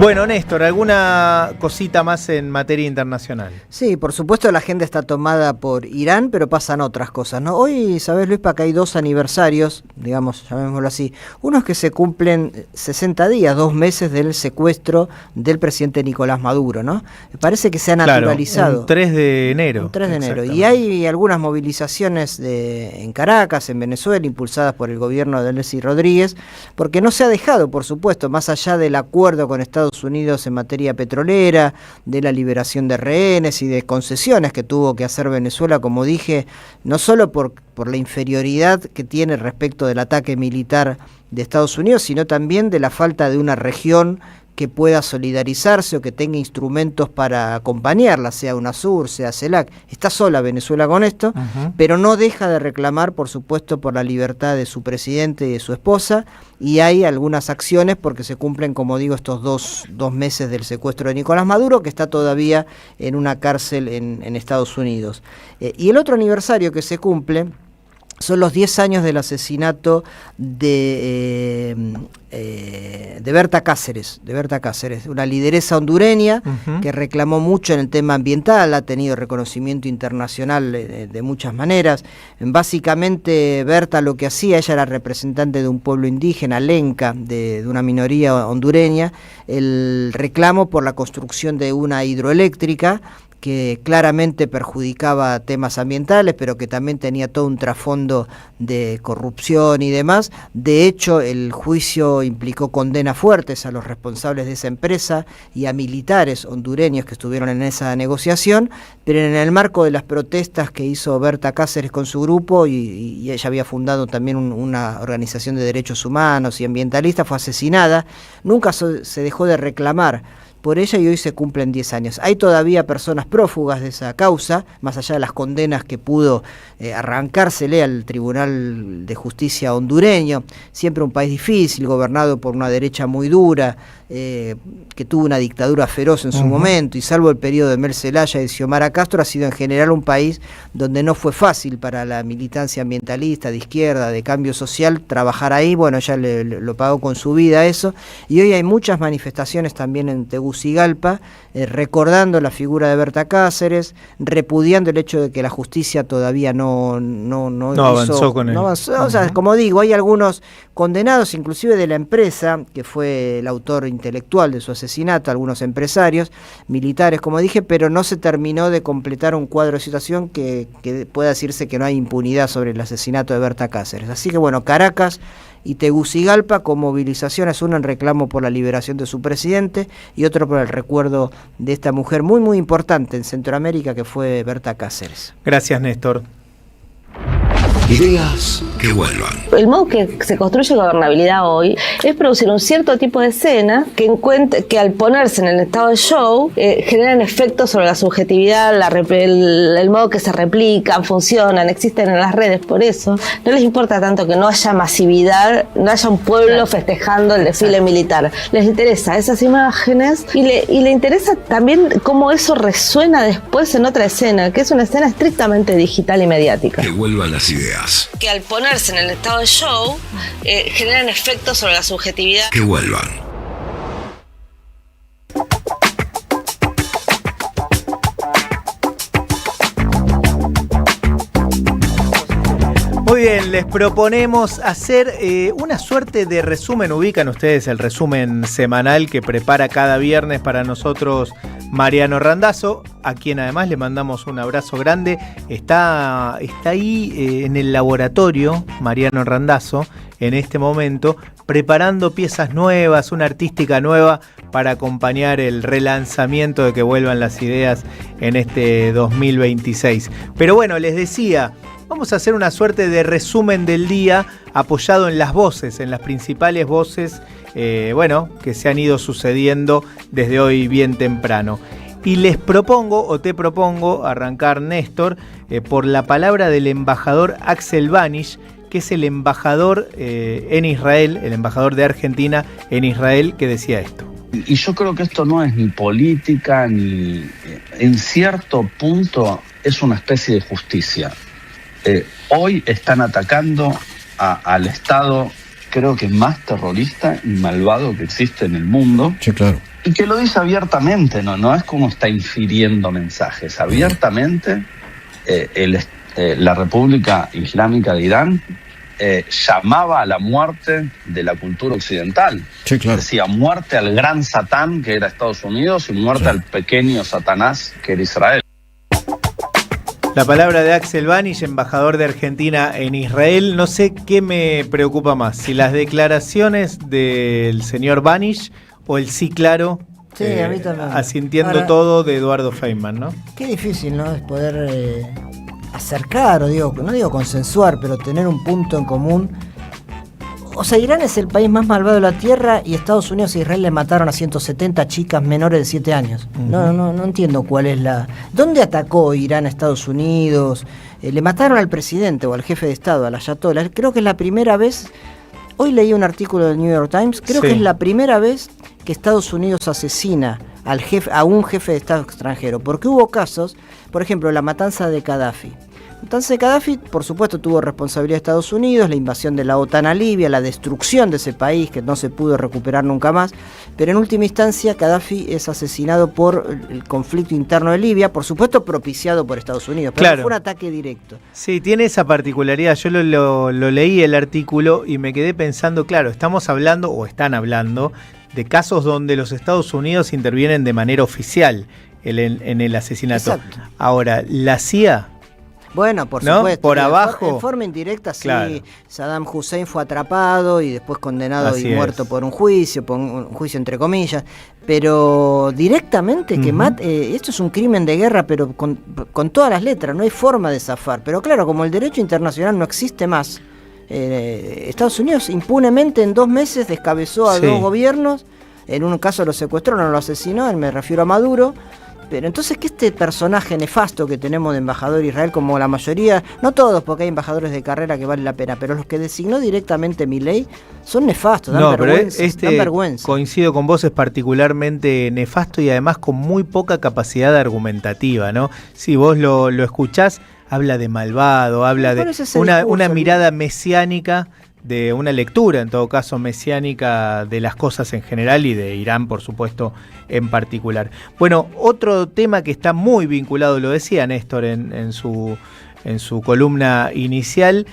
Bueno, Néstor, ¿alguna cosita más en materia internacional? Sí, por supuesto la agenda está tomada por Irán, pero pasan otras cosas, ¿no? Hoy, ¿sabés, Luis? Acá hay 2 aniversarios, digamos, llamémoslo así. Uno es que se cumplen 60 días, 2 meses del secuestro del presidente Nicolás Maduro, ¿no? Parece que se ha naturalizado. Claro, un 3 de enero. Un 3 de enero. Y hay algunas movilizaciones en Caracas, en Venezuela, impulsadas por el gobierno de Delcy Rodríguez, porque no se ha dejado, por supuesto, más allá del acuerdo con Estados Unidos en materia petrolera, de la liberación de rehenes y de concesiones que tuvo que hacer Venezuela, como dije, no solo por la inferioridad que tiene respecto del ataque militar de Estados Unidos, sino también de la falta de una región que pueda solidarizarse o que tenga instrumentos para acompañarla, sea UNASUR, sea CELAC. Está sola Venezuela con esto, pero no deja de reclamar, por supuesto, por la libertad de su presidente y de su esposa, y hay algunas acciones porque se cumplen, como digo, estos dos meses del secuestro de Nicolás Maduro, que está todavía en una cárcel en Estados Unidos. Y el otro aniversario que se cumple son los 10 años del asesinato de Berta Cáceres, una lideresa hondureña que reclamó mucho en el tema ambiental, ha tenido reconocimiento internacional de muchas maneras. Básicamente Berta lo que hacía, ella era representante de un pueblo indígena, lenca, de una minoría hondureña, el reclamo por la construcción de una hidroeléctrica que claramente perjudicaba temas ambientales, pero que también tenía todo un trasfondo de corrupción y demás. De hecho, el juicio implicó condenas fuertes a los responsables de esa empresa y a militares hondureños que estuvieron en esa negociación, pero en el marco de las protestas que hizo Berta Cáceres con su grupo, y ella había fundado también una organización de derechos humanos y ambientalistas, fue asesinada. Nunca se dejó de reclamar por ella y hoy se cumplen 10 años. Hay todavía personas prófugas de esa causa, más allá de las condenas que pudo arrancársele al Tribunal de Justicia hondureño. Siempre un país difícil, gobernado por una derecha muy dura, que tuvo una dictadura feroz en su momento, y salvo el periodo de Mel Zelaya y Xiomara Castro, ha sido en general un país donde no fue fácil para la militancia ambientalista, de izquierda, de cambio social, trabajar ahí. Bueno, ella lo pagó con su vida eso, y hoy hay muchas manifestaciones también en Tegucigalpa, recordando la figura de Berta Cáceres, repudiando el hecho de que la justicia todavía no avanzó con él. O sea, como digo, hay algunos condenados, inclusive de la empresa, que fue el autor intelectual de su asesinato, algunos empresarios, militares, como dije, pero no se terminó de completar un cuadro de situación que pueda decirse que no hay impunidad sobre el asesinato de Berta Cáceres. Así que bueno, Caracas y Tegucigalpa con movilizaciones, uno en reclamo por la liberación de su presidente y otro por el recuerdo de esta mujer muy muy importante en Centroamérica que fue Berta Cáceres. Gracias, Néstor. Ideas que vuelvan. El modo que se construye gobernabilidad hoy es producir un cierto tipo de escena que al ponerse en el estado de show generan efectos sobre la subjetividad, el modo que se replican, funcionan, existen en las redes. Por eso no les importa tanto que no haya masividad, no haya un pueblo festejando el desfile militar. Les interesa esas imágenes y le interesa también cómo eso resuena después en otra escena, que es una escena estrictamente digital y mediática. Que vuelvan las ideas. Que al ponerse en el estado de show generan efectos sobre la subjetividad. Que vuelvan. Muy bien, les proponemos hacer una suerte de resumen. Ubican ustedes el resumen semanal que prepara cada viernes para nosotros Mariano Randazzo, a quien además le mandamos un abrazo grande. Está ahí en el laboratorio Mariano Randazzo en este momento, preparando piezas nuevas, una artística nueva para acompañar el relanzamiento de Que Vuelvan las Ideas en este 2026. Pero bueno, les decía, vamos a hacer una suerte de resumen del día apoyado en las voces, en las principales voces que se han ido sucediendo desde hoy bien temprano. Y les propongo, o te propongo, arrancar, Néstor, por la palabra del embajador Axel Vanish, que es el embajador en Israel, el embajador de Argentina en Israel, que decía esto. Y yo creo que esto no es ni política, ni en cierto punto es una especie de justicia. Hoy están atacando al Estado, creo que más terrorista y malvado que existe en el mundo. Sí, claro. Y que lo dice abiertamente, no es como está infiriendo mensajes. Abiertamente, la República Islámica de Irán llamaba a la muerte de la cultura occidental. Sí, claro. Decía muerte al gran Satán, que era Estados Unidos, y muerte al pequeño Satanás, que era Israel. La palabra de Axel Vanish, embajador de Argentina en Israel. No sé qué me preocupa más, si las declaraciones del señor Vanish o el sí claro, sí, a mí también. Asintiendo Ahora, todo de Eduardo Feynman, ¿no? Qué difícil, ¿no? Es poder acercar, no digo consensuar, pero tener un punto en común. O sea, Irán es el país más malvado de la Tierra y Estados Unidos e Israel le mataron a 170 chicas menores de 7 años. No entiendo cuál es la... ¿Dónde atacó Irán a Estados Unidos? Le mataron al presidente o al jefe de Estado, al Ayatollah. Creo que es la primera vez... Hoy leí un artículo del New York Times. Creo que es la primera vez que Estados Unidos asesina a un jefe de Estado extranjero. Porque hubo casos, por ejemplo, la matanza de Gaddafi. Entonces Gaddafi, por supuesto, tuvo responsabilidad de Estados Unidos, la invasión de la OTAN a Libia, la destrucción de ese país que no se pudo recuperar nunca más, pero en última instancia Gaddafi es asesinado por el conflicto interno de Libia, por supuesto propiciado por Estados Unidos, pero no fue un ataque directo. Sí, tiene esa particularidad. Yo lo leí el artículo y me quedé pensando, claro, estamos hablando o están hablando de casos donde los Estados Unidos intervienen de manera oficial en el asesinato. Exacto. Ahora, la CIA... Bueno, por ¿no? supuesto. Por abajo. En forma indirecta, sí. Claro. Saddam Hussein fue atrapado y después condenado y muerto por un juicio entre comillas. Pero directamente esto es un crimen de guerra, pero con todas las letras, no hay forma de zafar. Pero claro, como el derecho internacional no existe más, Estados Unidos impunemente en 2 meses descabezó a 2 gobiernos. En un caso lo secuestró, no lo asesinó, me refiero a Maduro. Pero entonces que este personaje nefasto que tenemos de embajador de Israel, como la mayoría, no todos, porque hay embajadores de carrera que vale la pena, pero los que designó directamente Milei son nefastos, dan vergüenza. Coincido con vos, es particularmente nefasto y además con muy poca capacidad argumentativa, ¿no? Si vos lo escuchás, habla de malvado, habla de una mirada mesiánica, de una lectura, en todo caso, mesiánica de las cosas en general y de Irán, por supuesto, en particular. Bueno, otro tema que está muy vinculado, lo decía Néstor en su columna inicial,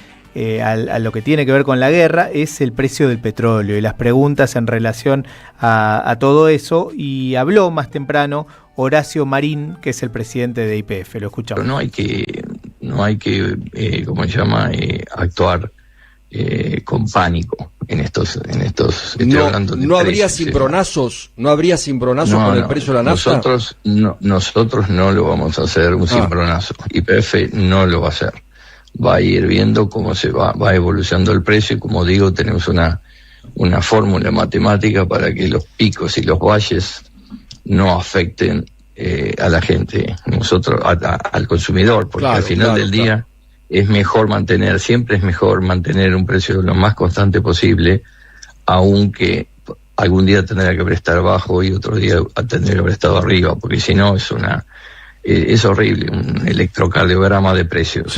a lo que tiene que ver con la guerra, es el precio del petróleo y las preguntas en relación a todo eso. Y habló más temprano Horacio Marín, que es el presidente de YPF. Lo escuchamos. Pero no hay que ¿cómo se llama? Actuar con pánico en estos estoy hablando de no habría cimbronazos, con el precio de la nafta. Nosotros no lo vamos a hacer un cimbronazo. YPF no lo va a hacer. Va a ir viendo cómo se va evolucionando el precio y, como digo, tenemos una fórmula matemática para que los picos y los valles no afecten a la gente, nosotros al consumidor, porque al final del día siempre es mejor mantener un precio lo más constante posible, aunque algún día tendrá que prestar bajo y otro día tendrá que prestar arriba, porque si no es horrible, un electrocardiograma de precios.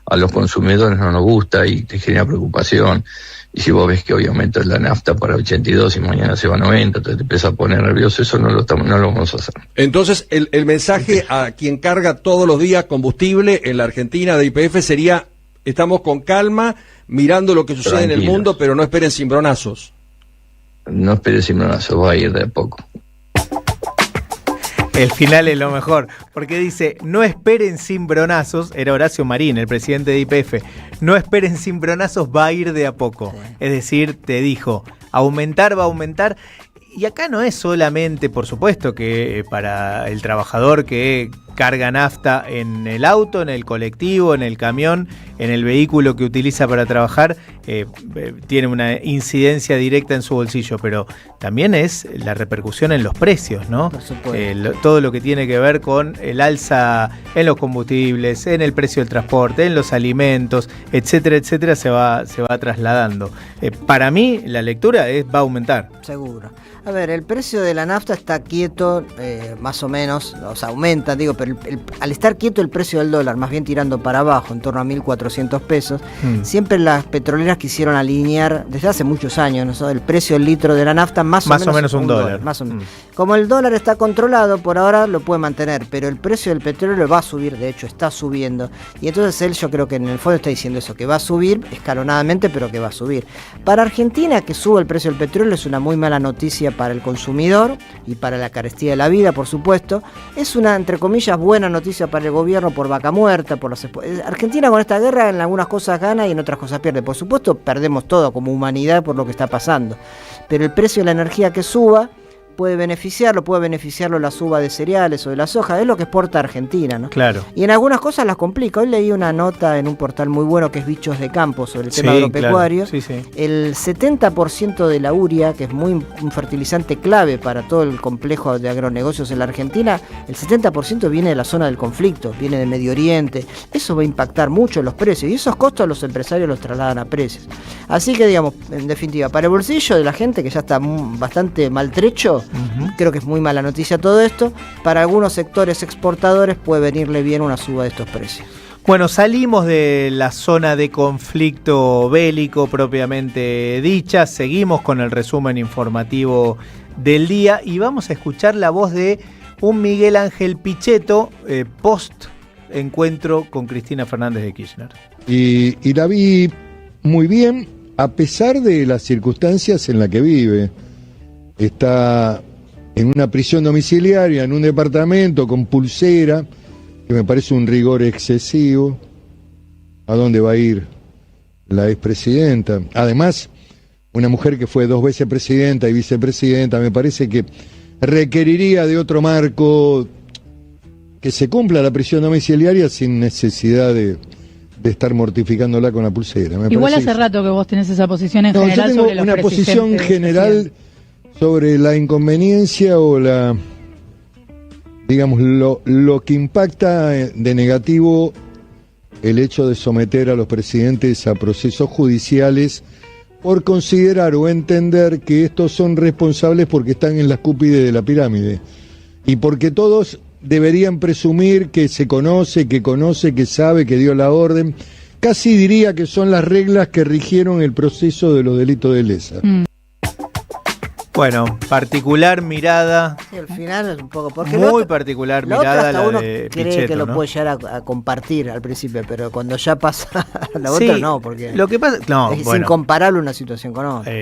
A los consumidores no nos gusta y te genera preocupación. Y si vos ves que hoy aumenta la nafta para 82 y mañana se va a 90, entonces te empieza a poner nervioso, eso no lo vamos a hacer. Entonces, el mensaje a quien carga todos los días combustible en la Argentina de YPF sería: estamos con calma, mirando lo que sucede en el mundo, pero no esperen cimbronazos. No esperen cimbronazos, va a ir de a poco. El final es lo mejor, porque dice, no esperen cimbronazos, era Horacio Marín, el presidente de YPF, no esperen cimbronazos, va a ir de a poco. Sí. Es decir, te dijo, va a aumentar. Y acá no es solamente, por supuesto, que para el trabajador que carga nafta en el auto, en el colectivo, en el camión, en el vehículo que utiliza para trabajar, tiene una incidencia directa en su bolsillo, pero también es la repercusión en los precios, ¿no? Por supuesto. Todo lo que tiene que ver con el alza en los combustibles, en el precio del transporte, en los alimentos, etcétera, etcétera, se va trasladando. Para mí, la lectura va a aumentar. Seguro. A ver, el precio de la nafta está quieto, más o menos, o sea, aumenta, digo, pero al estar quieto el precio del dólar, más bien tirando para abajo, en torno a 1.400 pesos, siempre las petroleras quisieron alinear, desde hace muchos años, ¿no? El precio del litro de la nafta más o menos un dólar. Más o menos. Como el dólar está controlado, por ahora lo puede mantener, pero el precio del petróleo va a subir, de hecho está subiendo, y entonces él, yo creo que en el fondo está diciendo eso, que va a subir escalonadamente, pero que va a subir. Para Argentina, que suba el precio del petróleo es una muy mala noticia para el consumidor y para la carestía de la vida, por supuesto. Es una, entre comillas, buena noticia para el gobierno por vaca muerta, por Argentina con esta guerra en algunas cosas gana y en otras cosas pierde. Por supuesto, perdemos todo como humanidad por lo que está pasando. Pero el precio de la energía que suba puede beneficiarlo la suba de cereales o de la soja, es lo que exporta Argentina, ¿no? Claro. Y en algunas cosas las complica. Hoy leí una nota en un portal muy bueno que es Bichos de Campo sobre el tema agropecuario. Claro. Sí. El 70% de la urea, que es un fertilizante clave para todo el complejo de agronegocios en la Argentina, el 70% viene de la zona del conflicto, viene de Medio Oriente. Eso va a impactar mucho en los precios y esos costos los empresarios los trasladan a precios. Así que, digamos, en definitiva, para el bolsillo de la gente que ya está bastante maltrecho, creo que es muy mala noticia todo esto. Para algunos sectores exportadores puede venirle bien una suba de estos precios. Bueno, salimos de la zona de conflicto bélico propiamente dicha, seguimos con el resumen informativo del día y vamos a escuchar la voz de un Miguel Ángel Pichetto post encuentro con Cristina Fernández de Kirchner. Y la vi muy bien a pesar de las circunstancias en las que vive. Está en una prisión domiciliaria, en un departamento con pulsera, que me parece un rigor excesivo. ¿A dónde va a ir la expresidenta? Además, una mujer que fue 2 veces presidenta y vicepresidenta, me parece que requeriría de otro marco, que se cumpla la prisión domiciliaria sin necesidad de estar mortificándola con la pulsera. Igual hace rato que vos tenés esa posición en general sobre los una posición general sobre la inconveniencia o digamos, lo que impacta de negativo el hecho de someter a los presidentes a procesos judiciales por considerar o entender que estos son responsables porque están en las cúspides de la pirámide y porque todos deberían presumir que se conoce, que sabe, que dio la orden. Casi diría que son las reglas que rigieron el proceso de los delitos de lesa. Bueno, particular mirada. Sí, al final es un poco porque muy particular mirada la uno de Pichetto, cree que ¿no? lo puede llegar a compartir al principio, pero cuando ya pasa la otra no, porque lo que pasa, es incomparable una situación con otra.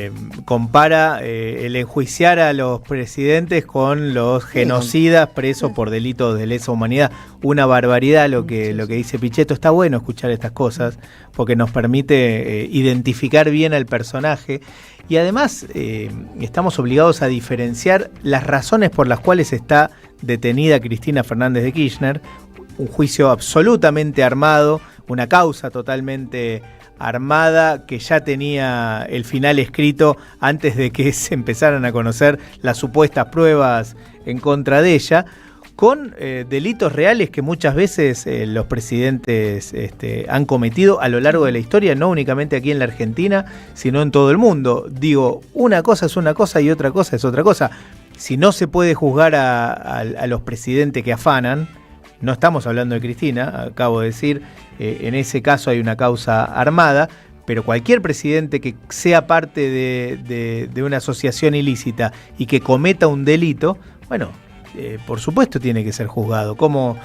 Compara el enjuiciar a los presidentes con los genocidas presos por delitos de lesa humanidad. Una barbaridad lo que dice Pichetto. Está bueno escuchar estas cosas porque nos permite identificar bien al personaje. Y además estamos obligados a diferenciar las razones por las cuales está detenida Cristina Fernández de Kirchner, un juicio absolutamente armado, una causa totalmente armada que ya tenía el final escrito antes de que se empezaran a conocer las supuestas pruebas en contra de ella, con delitos reales que muchas veces los presidentes han cometido a lo largo de la historia, no únicamente aquí en la Argentina, sino en todo el mundo. Digo, una cosa es una cosa y otra cosa es otra cosa. Si no se puede juzgar a los presidentes que afanan, no estamos hablando de Cristina, acabo de decir, en ese caso hay una causa armada, pero cualquier presidente que sea parte de una asociación ilícita y que cometa un delito, bueno, por supuesto tiene que ser juzgado, ¿cómo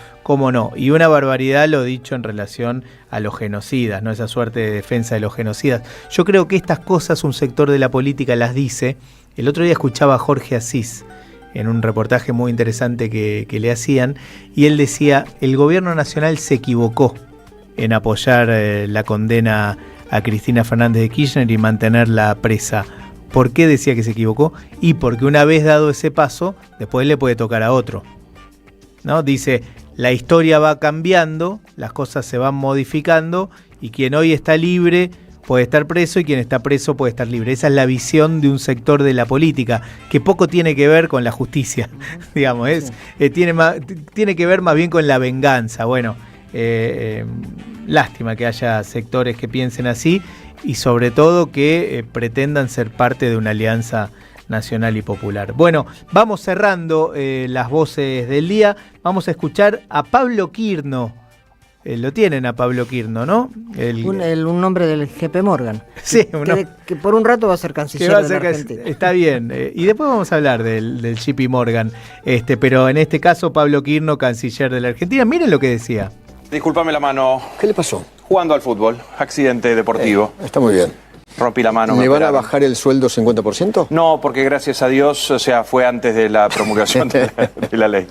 no? Y una barbaridad lo dicho en relación a los genocidas, ¿no? Esa suerte de defensa de los genocidas. Yo creo que estas cosas un sector de la política las dice. El otro día escuchaba a Jorge Asís en un reportaje muy interesante que le hacían, y él decía, el gobierno nacional se equivocó en apoyar la condena a Cristina Fernández de Kirchner y mantenerla presa. ¿Por qué decía que se equivocó? Y porque una vez dado ese paso, después le puede tocar a otro, ¿no? Dice, la historia va cambiando, las cosas se van modificando y quien hoy está libre puede estar preso y quien está preso puede estar libre. Esa es la visión de un sector de la política que poco tiene que ver con la justicia, digamos, tiene que ver más bien con la venganza. Bueno, lástima que haya sectores que piensen así y sobre todo que pretendan ser parte de una alianza nacional y popular. Bueno, vamos cerrando las voces del día. Vamos a escuchar a Pablo Quirno. Lo tienen a Pablo Quirno, ¿no? Un nombre del JP Morgan. Sí, que por un rato va a ser canciller de la Argentina. Está bien. Y después vamos a hablar del JP Morgan. Pero en este caso, Pablo Quirno, canciller de la Argentina. Miren lo que decía. Discúlpame la mano. ¿Qué le pasó? Jugando al fútbol. Accidente deportivo. Está muy bien. Rompí la mano. ¿Me van a bajar el sueldo 50%? No, porque gracias a Dios, fue antes de la promulgación de la ley.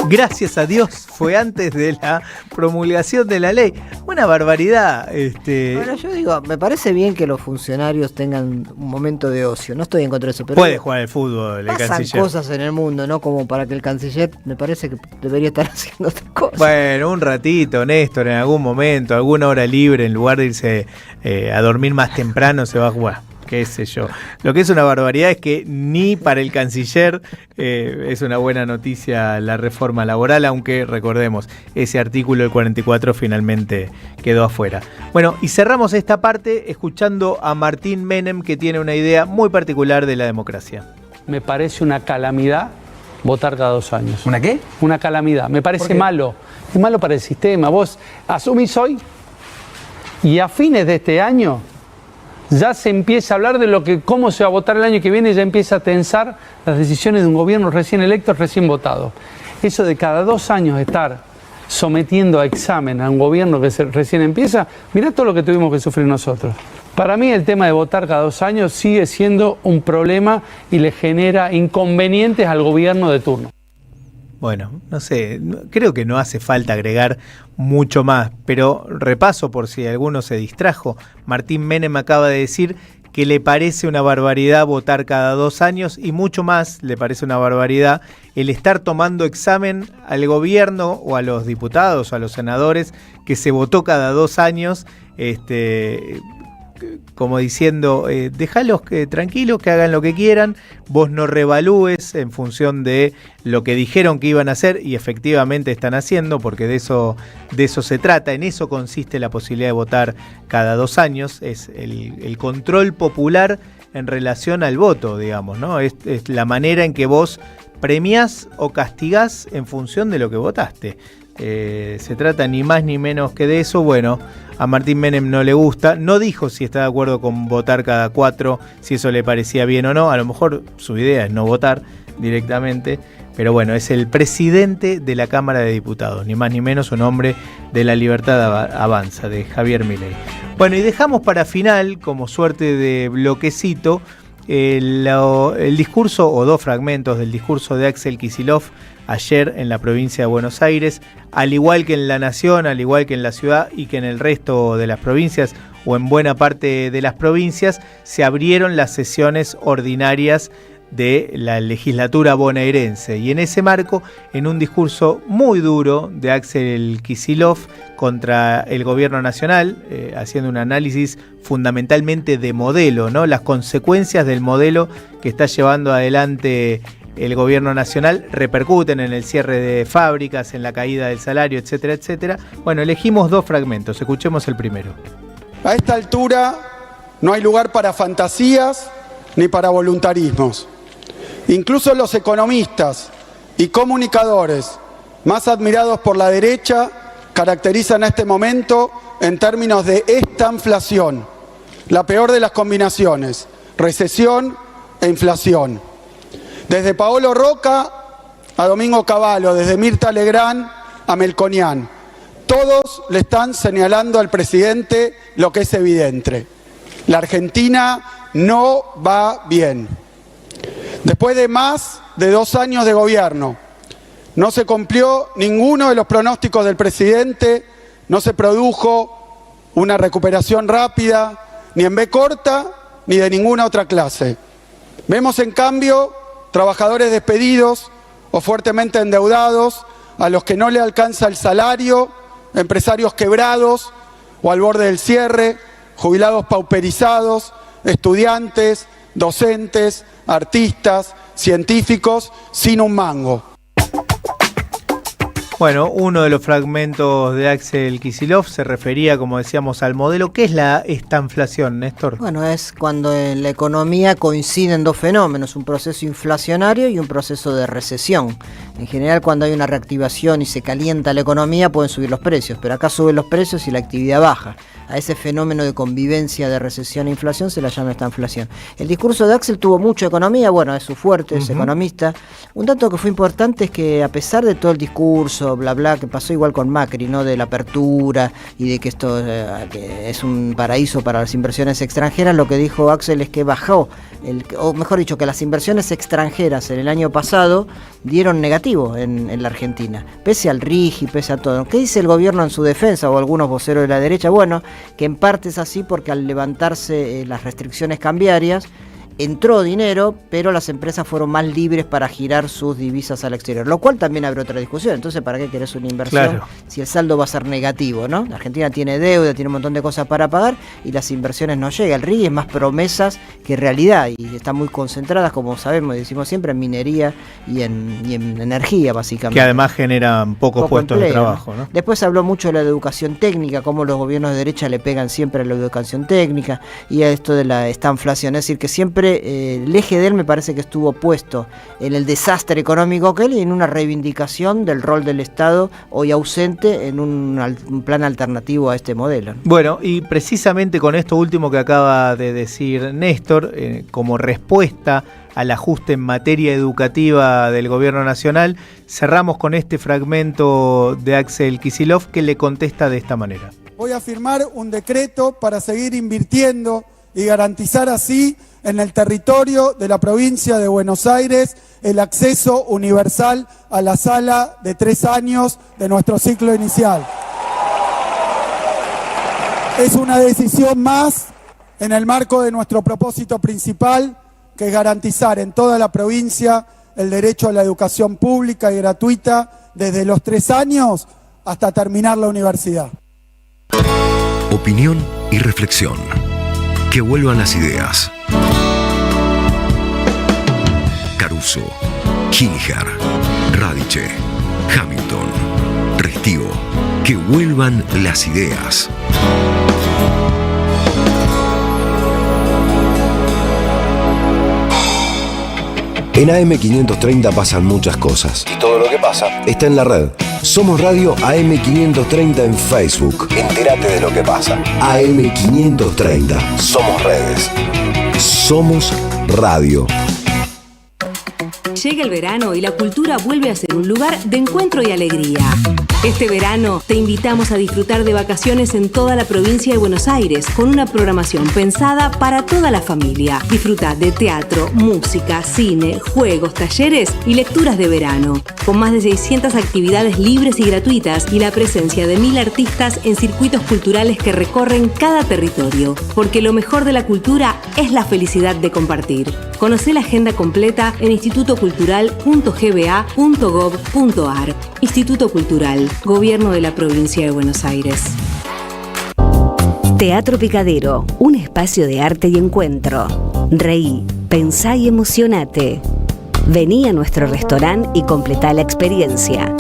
Gracias a Dios, fue antes de la promulgación de la ley. Una barbaridad. Bueno, yo digo, me parece bien que los funcionarios tengan un momento de ocio. No estoy en contra de eso, pero puede jugar al fútbol el pasan canciller. Cosas en el mundo, ¿no? Como para que el canciller, me parece que debería estar haciendo otras cosas. Bueno, un ratito, Néstor, en algún momento, alguna hora libre, en lugar de irse a dormir más temprano, se va a jugar. Qué sé yo. Lo que es una barbaridad es que ni para el canciller es una buena noticia la reforma laboral, aunque recordemos, ese artículo del 44 finalmente quedó afuera. Bueno, y cerramos esta parte escuchando a Martín Menem, que tiene una idea muy particular de la democracia. Me parece una calamidad votar cada 2 años. ¿Una qué? Una calamidad. Me parece malo. Es malo para el sistema. Vos asumís hoy y a fines de este año ya se empieza a hablar de cómo se va a votar el año que viene, ya empieza a tensar las decisiones de un gobierno recién electo, recién votado. Eso de cada 2 años estar sometiendo a examen a un gobierno que recién empieza, mirá todo lo que tuvimos que sufrir nosotros. Para mí el tema de votar cada 2 años sigue siendo un problema y le genera inconvenientes al gobierno de turno. Bueno, no sé, creo que no hace falta agregar mucho más, pero repaso por si alguno se distrajo. Martín Menem acaba de decir que le parece una barbaridad votar cada 2 años y mucho más le parece una barbaridad el estar tomando examen al gobierno o a los diputados o a los senadores que se votó cada 2 años, como diciendo, déjalos tranquilos, que hagan lo que quieran, vos no revalúes en función de lo que dijeron que iban a hacer y efectivamente están haciendo, porque de eso se trata, en eso consiste la posibilidad de votar cada 2 años, es el control popular en relación al voto, digamos, ¿no? Es la manera en que vos premiás o castigás en función de lo que votaste. Se trata ni más ni menos que de eso. Bueno, a Martín Menem no le gusta, no dijo si está de acuerdo con votar cada 4, si eso le parecía bien o no, a lo mejor su idea es no votar directamente, pero bueno, es el presidente de la Cámara de Diputados, ni más ni menos, un hombre de La Libertad Avanza, de Javier Milei. Bueno, y dejamos para final, como suerte de bloquecito, el discurso o 2 fragmentos del discurso de Axel Kicillof ayer en la provincia de Buenos Aires, al igual que en La Nación, al igual que en la ciudad y que en el resto de las provincias o en buena parte de las provincias, se abrieron las sesiones ordinarias de la legislatura bonaerense y en ese marco, en un discurso muy duro de Axel Kicillof contra el gobierno nacional, haciendo un análisis fundamentalmente de modelo, ¿no? Las consecuencias del modelo que está llevando adelante el gobierno nacional repercuten en el cierre de fábricas, en la caída del salario, etcétera, etcétera. Bueno, elegimos 2 fragmentos, escuchemos el primero. A esta altura no hay lugar para fantasías ni para voluntarismos. Incluso los economistas y comunicadores más admirados por la derecha caracterizan a este momento en términos de estanflación, la peor de las combinaciones, recesión e inflación. Desde Paolo Roca a Domingo Cavallo, desde Mirta Legrand a Melconian, todos le están señalando al presidente lo que es evidente. La Argentina no va bien. Después de más de 2 años de gobierno, no se cumplió ninguno de los pronósticos del presidente, no se produjo una recuperación rápida, ni en B corta, ni de ninguna otra clase. Vemos en cambio trabajadores despedidos o fuertemente endeudados a los que no le alcanza el salario, empresarios quebrados o al borde del cierre, jubilados pauperizados, estudiantes, docentes, artistas, científicos, sin un mango. Bueno, uno de los fragmentos de Axel Kicillof se refería, como decíamos, al modelo. ¿Qué es esta inflación, Néstor? Bueno, es cuando en la economía coinciden dos fenómenos, un proceso inflacionario y un proceso de recesión. En general, cuando hay una reactivación y se calienta la economía, pueden subir los precios, pero acá suben los precios y la actividad baja. A ese fenómeno de convivencia de recesión e inflación se la llama esta inflación. El discurso de Axel tuvo mucha economía, bueno, es su fuerte, es economista. Un dato que fue importante es que a pesar de todo el discurso, bla bla, que pasó igual con Macri, ¿no? De la apertura y de que esto que es un paraíso para las inversiones extranjeras, lo que dijo Axel es que bajó, o mejor dicho, que las inversiones extranjeras en el año pasado dieron negativo en la Argentina, pese al RIGI, pese a todo. ¿Qué dice el gobierno en su defensa o algunos voceros de la derecha? Bueno, que en parte es así porque al levantarse las restricciones cambiarias, entró dinero, pero las empresas fueron más libres para girar sus divisas al exterior, lo cual también abre otra discusión. Entonces, ¿para qué querés una inversión si el saldo va a ser negativo, ¿no? La Argentina tiene deuda, tiene un montón de cosas para pagar y las inversiones no llegan. El RIGI es más promesas que realidad y están muy concentradas, como sabemos y decimos siempre, en minería y en energía, básicamente. Que además generan pocos puestos empleo, de trabajo, ¿no? Después se habló mucho de la educación técnica, cómo los gobiernos de derecha le pegan siempre a la educación técnica y a esto de esta inflación. Es decir, que siempre el eje de él me parece que estuvo puesto en el desastre económico que él y en una reivindicación del rol del Estado hoy ausente en un plan alternativo a este modelo. Bueno, y precisamente con esto último que acaba de decir Néstor, como respuesta al ajuste en materia educativa del gobierno nacional, cerramos con este fragmento de Axel Kicillof que le contesta de esta manera. Voy a firmar un decreto para seguir invirtiendo y garantizar así en el territorio de la provincia de Buenos Aires el acceso universal a la sala de 3 años de nuestro ciclo inicial. Es una decisión más en el marco de nuestro propósito principal, que es garantizar en toda la provincia el derecho a la educación pública y gratuita desde los 3 años hasta terminar la universidad. Opinión y reflexión. Que vuelvan las ideas. Caruso, Ginger, Radiche, Hamilton, Restivo. Que vuelvan las ideas. En AM530 pasan muchas cosas. Y todo lo que pasa está en la red. Somos Radio AM530 en Facebook. Entérate de lo que pasa. AM530. Somos redes. Somos radio. Llega el verano y la cultura vuelve a ser un lugar de encuentro y alegría. Este verano te invitamos a disfrutar de vacaciones en toda la provincia de Buenos Aires con una programación pensada para toda la familia. Disfruta de teatro, música, cine, juegos, talleres y lecturas de verano. Con más de 600 actividades libres y gratuitas y la presencia de 1000 artistas en circuitos culturales que recorren cada territorio. Porque lo mejor de la cultura es la felicidad de compartir. Conocé la agenda completa en institutocultural.gba.gov.ar. Instituto Cultural, Gobierno de la Provincia de Buenos Aires. Teatro Picadero, un espacio de arte y encuentro. Reí, pensá y emocionate. Vení a nuestro restaurante y completá la experiencia.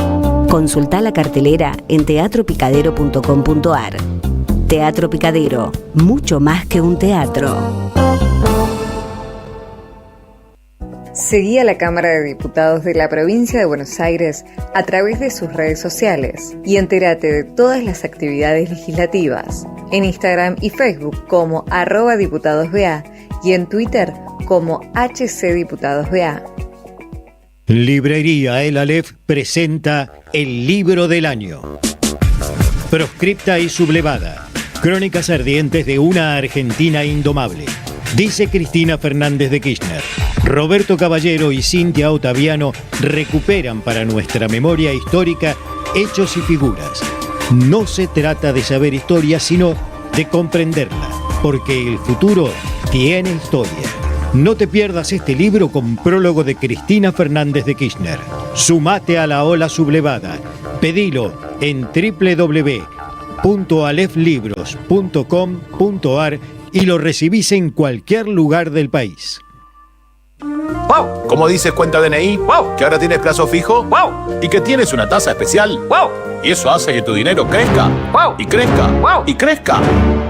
Consultá la cartelera en teatropicadero.com.ar. Teatro Picadero, mucho más que un teatro. Seguí a la Cámara de Diputados de la Provincia de Buenos Aires a través de sus redes sociales y entérate de todas las actividades legislativas en Instagram y Facebook como @diputadosBA y en Twitter como HCDiputadosBA. Librería El Aleph presenta el libro del año. Proscripta y sublevada. Crónicas ardientes de una Argentina indomable. Dice Cristina Fernández de Kirchner. Roberto Caballero y Cintia Ottaviano recuperan para nuestra memoria histórica hechos y figuras. No se trata de saber historia, sino de comprenderla, porque el futuro tiene historia. No te pierdas este libro con prólogo de Cristina Fernández de Kirchner. Sumate a la ola sublevada. Pedilo en www.aleflibros.com.ar y lo recibís en cualquier lugar del país. ¡Wow! ¿Cómo dices cuenta DNI? ¡Wow! ¿Que ahora tienes plazo fijo? ¡Wow! ¿Y que tienes una tasa especial? ¡Wow! Y eso hace que tu dinero crezca. ¡Wow! Y crezca. ¡Wow! Y crezca.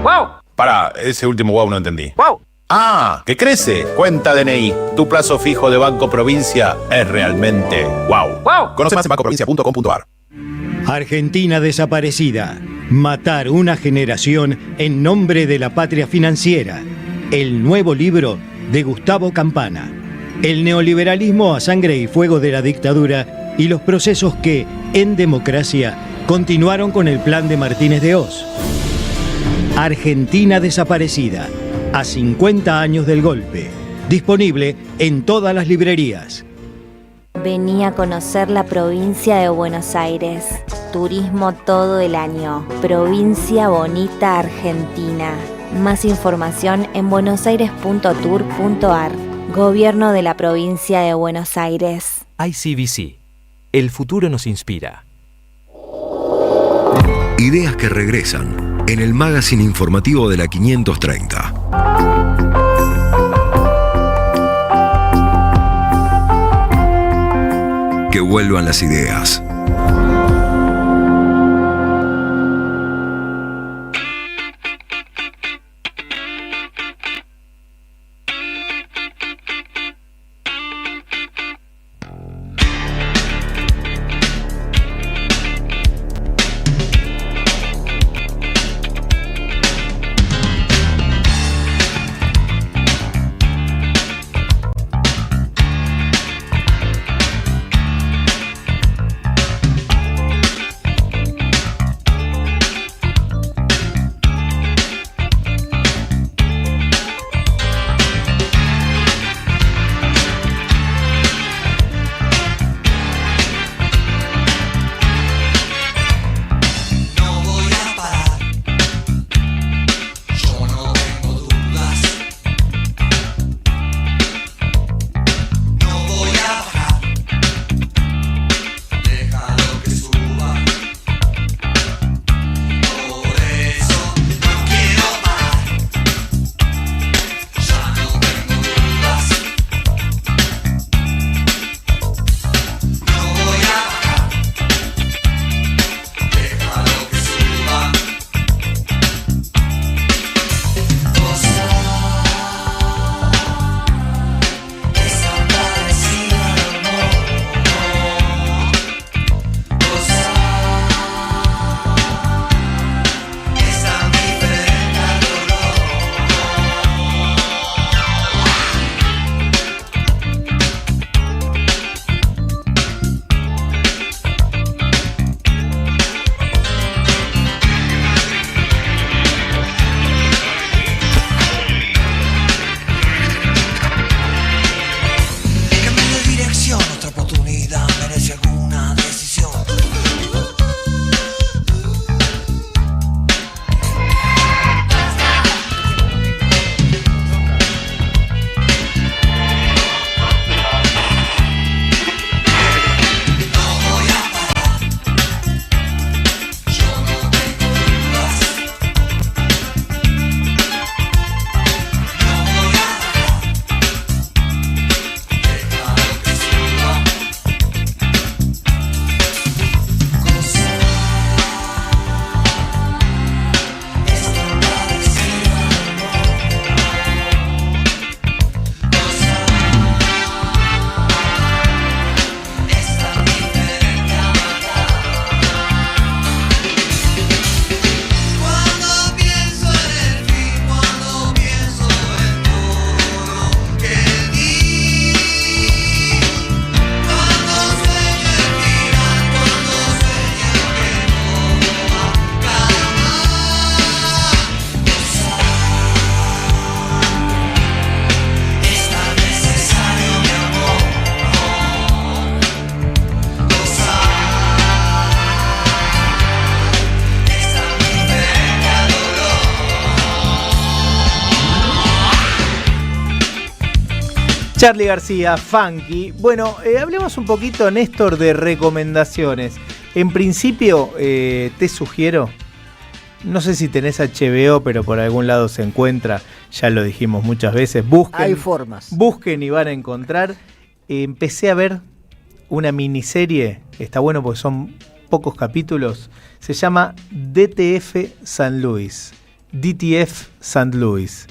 ¡Wow! Pará, ese último wow no entendí. ¡Wow! ¡Ah! ¡Que crece! Cuenta DNI. Tu plazo fijo de Banco Provincia es realmente wow. ¡Wow! Conoce más en bancoprovincia.com.ar. Argentina desaparecida. Matar una generación en nombre de la patria financiera. El nuevo libro de Gustavo Campana. El neoliberalismo a sangre y fuego de la dictadura y los procesos que, en democracia, continuaron con el plan de Martínez de Oz. Argentina desaparecida. A 50 años del golpe. Disponible en todas las librerías. Vení a conocer la provincia de Buenos Aires. Turismo todo el año. Provincia Bonita, Argentina. Más información en buenosaires.tour.ar. Gobierno de la provincia de Buenos Aires. ICBC. El futuro nos inspira. Ideas que regresan en el magazine informativo de la 530. Que vuelvan las ideas. Charly García, Funky. Bueno, hablemos un poquito, Néstor, de recomendaciones. En principio, te sugiero, no sé si tenés HBO, pero por algún lado se encuentra, ya lo dijimos muchas veces, hay formas. Busquen y van a encontrar. Empecé a ver una miniserie, está bueno porque son pocos capítulos, se llama DTF San Luis. DTF San Luis.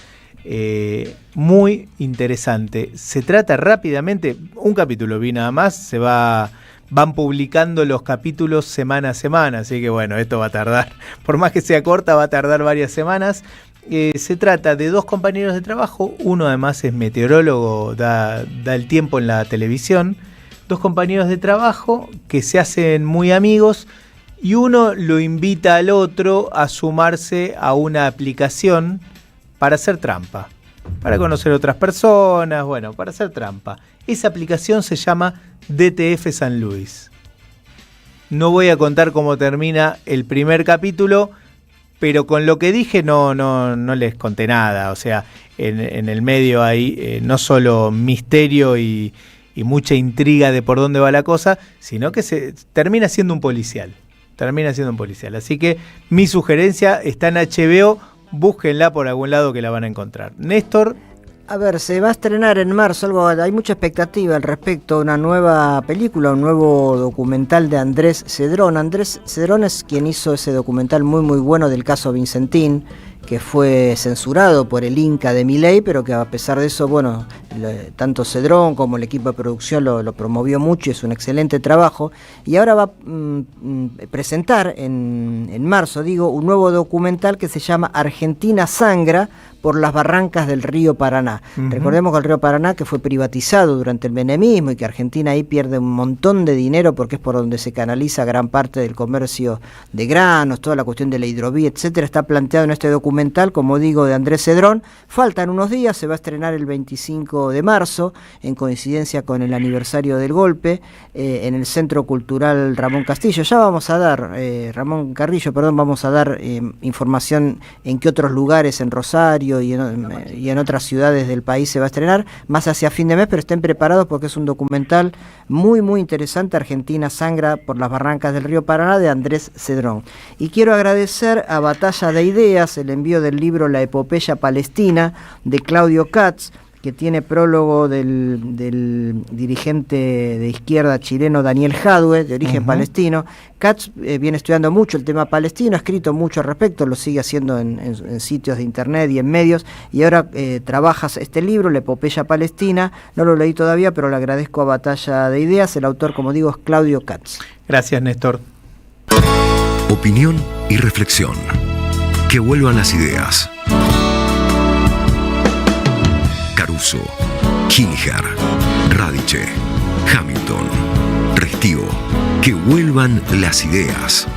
Muy interesante. Se trata rápidamente, un capítulo vi nada más, van publicando los capítulos semana a semana, así que bueno, esto va a tardar, por más que sea corta, va a tardar varias semanas. Se trata de dos compañeros de trabajo, uno además es meteorólogo, da el tiempo en la televisión, dos compañeros de trabajo que se hacen muy amigos y uno lo invita al otro a sumarse a una aplicación para hacer trampa, para conocer otras personas, bueno, para hacer trampa. Esa aplicación se llama DTF San Luis. No voy a contar cómo termina el primer capítulo, pero con lo que dije no les conté nada. O sea, en el medio hay no solo misterio y mucha intriga de por dónde va la cosa, sino que se termina siendo un policial. Así que mi sugerencia está en HBO, búsquenla por algún lado que la van a encontrar. Néstor. A ver, se va a estrenar en marzo, hay mucha expectativa al respecto, una nueva película, un nuevo documental de Andrés Cedrón. Andrés Cedrón es quien hizo ese documental muy muy bueno del caso Vicentín, que fue censurado por el Inca de Milei, pero que a pesar de eso, bueno, tanto Cedrón como el equipo de producción lo promovió mucho y es un excelente trabajo. Y ahora va a presentar en marzo, un nuevo documental que se llama Argentina sangra por las barrancas del río Paraná. Recordemos que el río Paraná, que fue privatizado durante el menemismo y que Argentina ahí pierde un montón de dinero porque es por donde se canaliza gran parte del comercio de granos, toda la cuestión de la hidrovía, etcétera, está planteado en este documental, como digo, de Andrés Cedrón. Faltan unos días, se va a estrenar el 25 de marzo, en coincidencia con el aniversario del golpe, en el Centro Cultural Ramón Castillo. Ya vamos a dar, vamos a dar información en qué otros lugares, en Rosario y en otras ciudades del país se va a estrenar, más hacia fin de mes, pero estén preparados porque es un documental muy muy interesante. Argentina sangra por las barrancas del río Paraná, de Andrés Cedrón. Y quiero agradecer a Batalla de Ideas el envío del libro La Epopeya Palestina de Claudio Katz, que tiene prólogo del dirigente de izquierda chileno Daniel Jadwe, de origen palestino. Katz viene estudiando mucho el tema palestino, ha escrito mucho al respecto, lo sigue haciendo en sitios de internet y en medios, y ahora trabaja este libro, La Epopeya Palestina. No lo leí todavía, pero le agradezco a Batalla de Ideas. El autor, como digo, es Claudio Katz. Gracias, Néstor. Opinión y reflexión. Que vuelvan las ideas. Caruso, Ginger, Radiche, Hamilton, Restivo. Que vuelvan las ideas.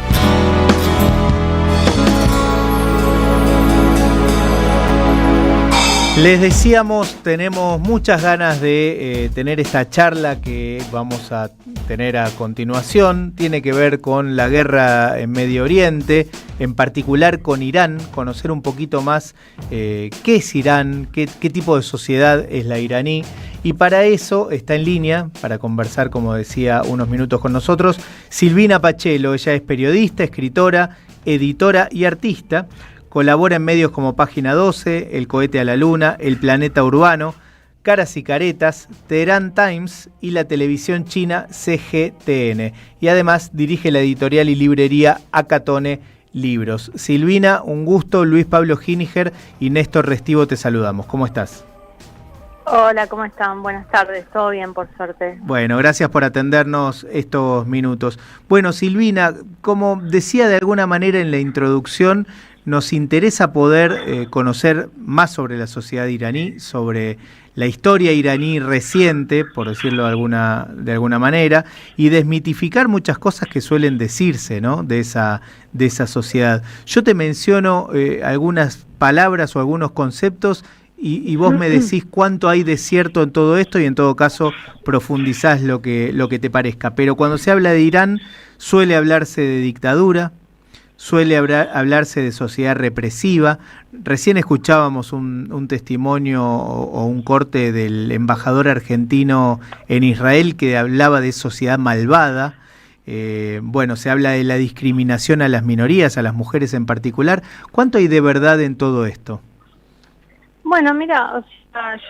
Les decíamos, tenemos muchas ganas de tener esta charla que vamos a tener a continuación. Tiene que ver con la guerra en Medio Oriente, en particular con Irán, conocer un poquito más qué es Irán, qué tipo de sociedad es la iraní. Y para eso está en línea, para conversar, como decía, unos minutos con nosotros, Silvina Pachelo. Ella es periodista, escritora, editora y artista. Colabora en medios como Página 12, El Cohete a la Luna, El Planeta Urbano, Caras y Caretas, Teherán Times y la televisión china CGTN. Y además dirige la editorial y librería Acatone Libros. Silvina, un gusto. Luis Pablo Gininger y Néstor Restivo te saludamos. ¿Cómo estás? Hola, ¿cómo están? Buenas tardes, todo bien por suerte. Bueno, gracias por atendernos estos minutos. Bueno, Silvina, como decía de alguna manera en la introducción, nos interesa poder conocer más sobre la sociedad iraní, sobre la historia iraní reciente, por decirlo de alguna manera, y desmitificar muchas cosas que suelen decirse, ¿no?, de esa sociedad. Yo te menciono algunas palabras o algunos conceptos y vos me decís cuánto hay de cierto en todo esto y en todo caso profundizás lo que te parezca. Pero cuando se habla de Irán suele hablarse de dictadura, suele hablarse de sociedad represiva. Recién escuchábamos un testimonio o un corte del embajador argentino en Israel que hablaba de sociedad malvada. Bueno, se habla de la discriminación a las minorías, a las mujeres en particular. ¿Cuánto hay de verdad en todo esto? Bueno, mira,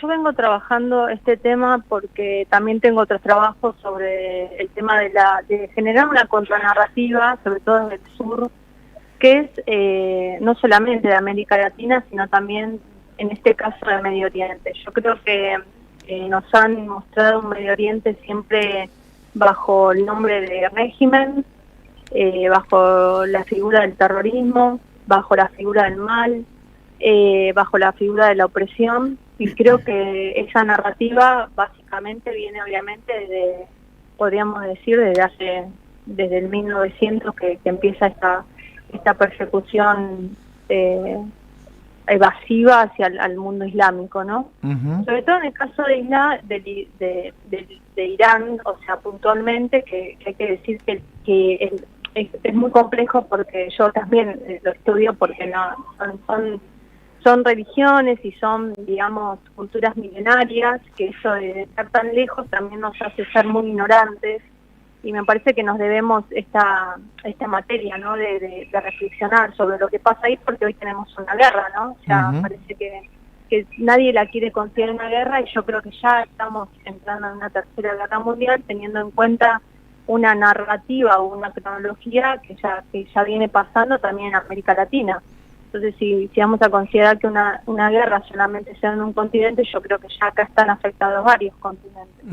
yo vengo trabajando este tema porque también tengo otros trabajos sobre el tema de generar una contranarrativa, sobre todo en el sur, que es no solamente de América Latina, sino también, en este caso, de Medio Oriente. Yo creo que nos han mostrado un Medio Oriente siempre bajo el nombre de régimen, bajo la figura del terrorismo, bajo la figura del mal, bajo la figura de la opresión, y creo que esa narrativa básicamente viene obviamente podríamos decir, desde el 1900 que empieza esta persecución evasiva hacia el mundo islámico, ¿no? Sobre todo en el caso de Irán, o sea, puntualmente, que hay que decir que es muy complejo, porque yo también lo estudio, porque son religiones y son, digamos, culturas milenarias, que eso de estar tan lejos también nos hace ser muy ignorantes, y me parece que nos debemos esta materia, ¿no?, de reflexionar sobre lo que pasa ahí, porque hoy tenemos una guerra, ¿no? O sea, parece que nadie la quiere considerar una guerra, y yo creo que ya estamos entrando en una tercera guerra mundial, teniendo en cuenta una narrativa o una cronología que ya viene pasando también en América Latina. Entonces, si vamos a considerar que una guerra solamente sea en un continente, yo creo que ya acá están afectados varios continentes.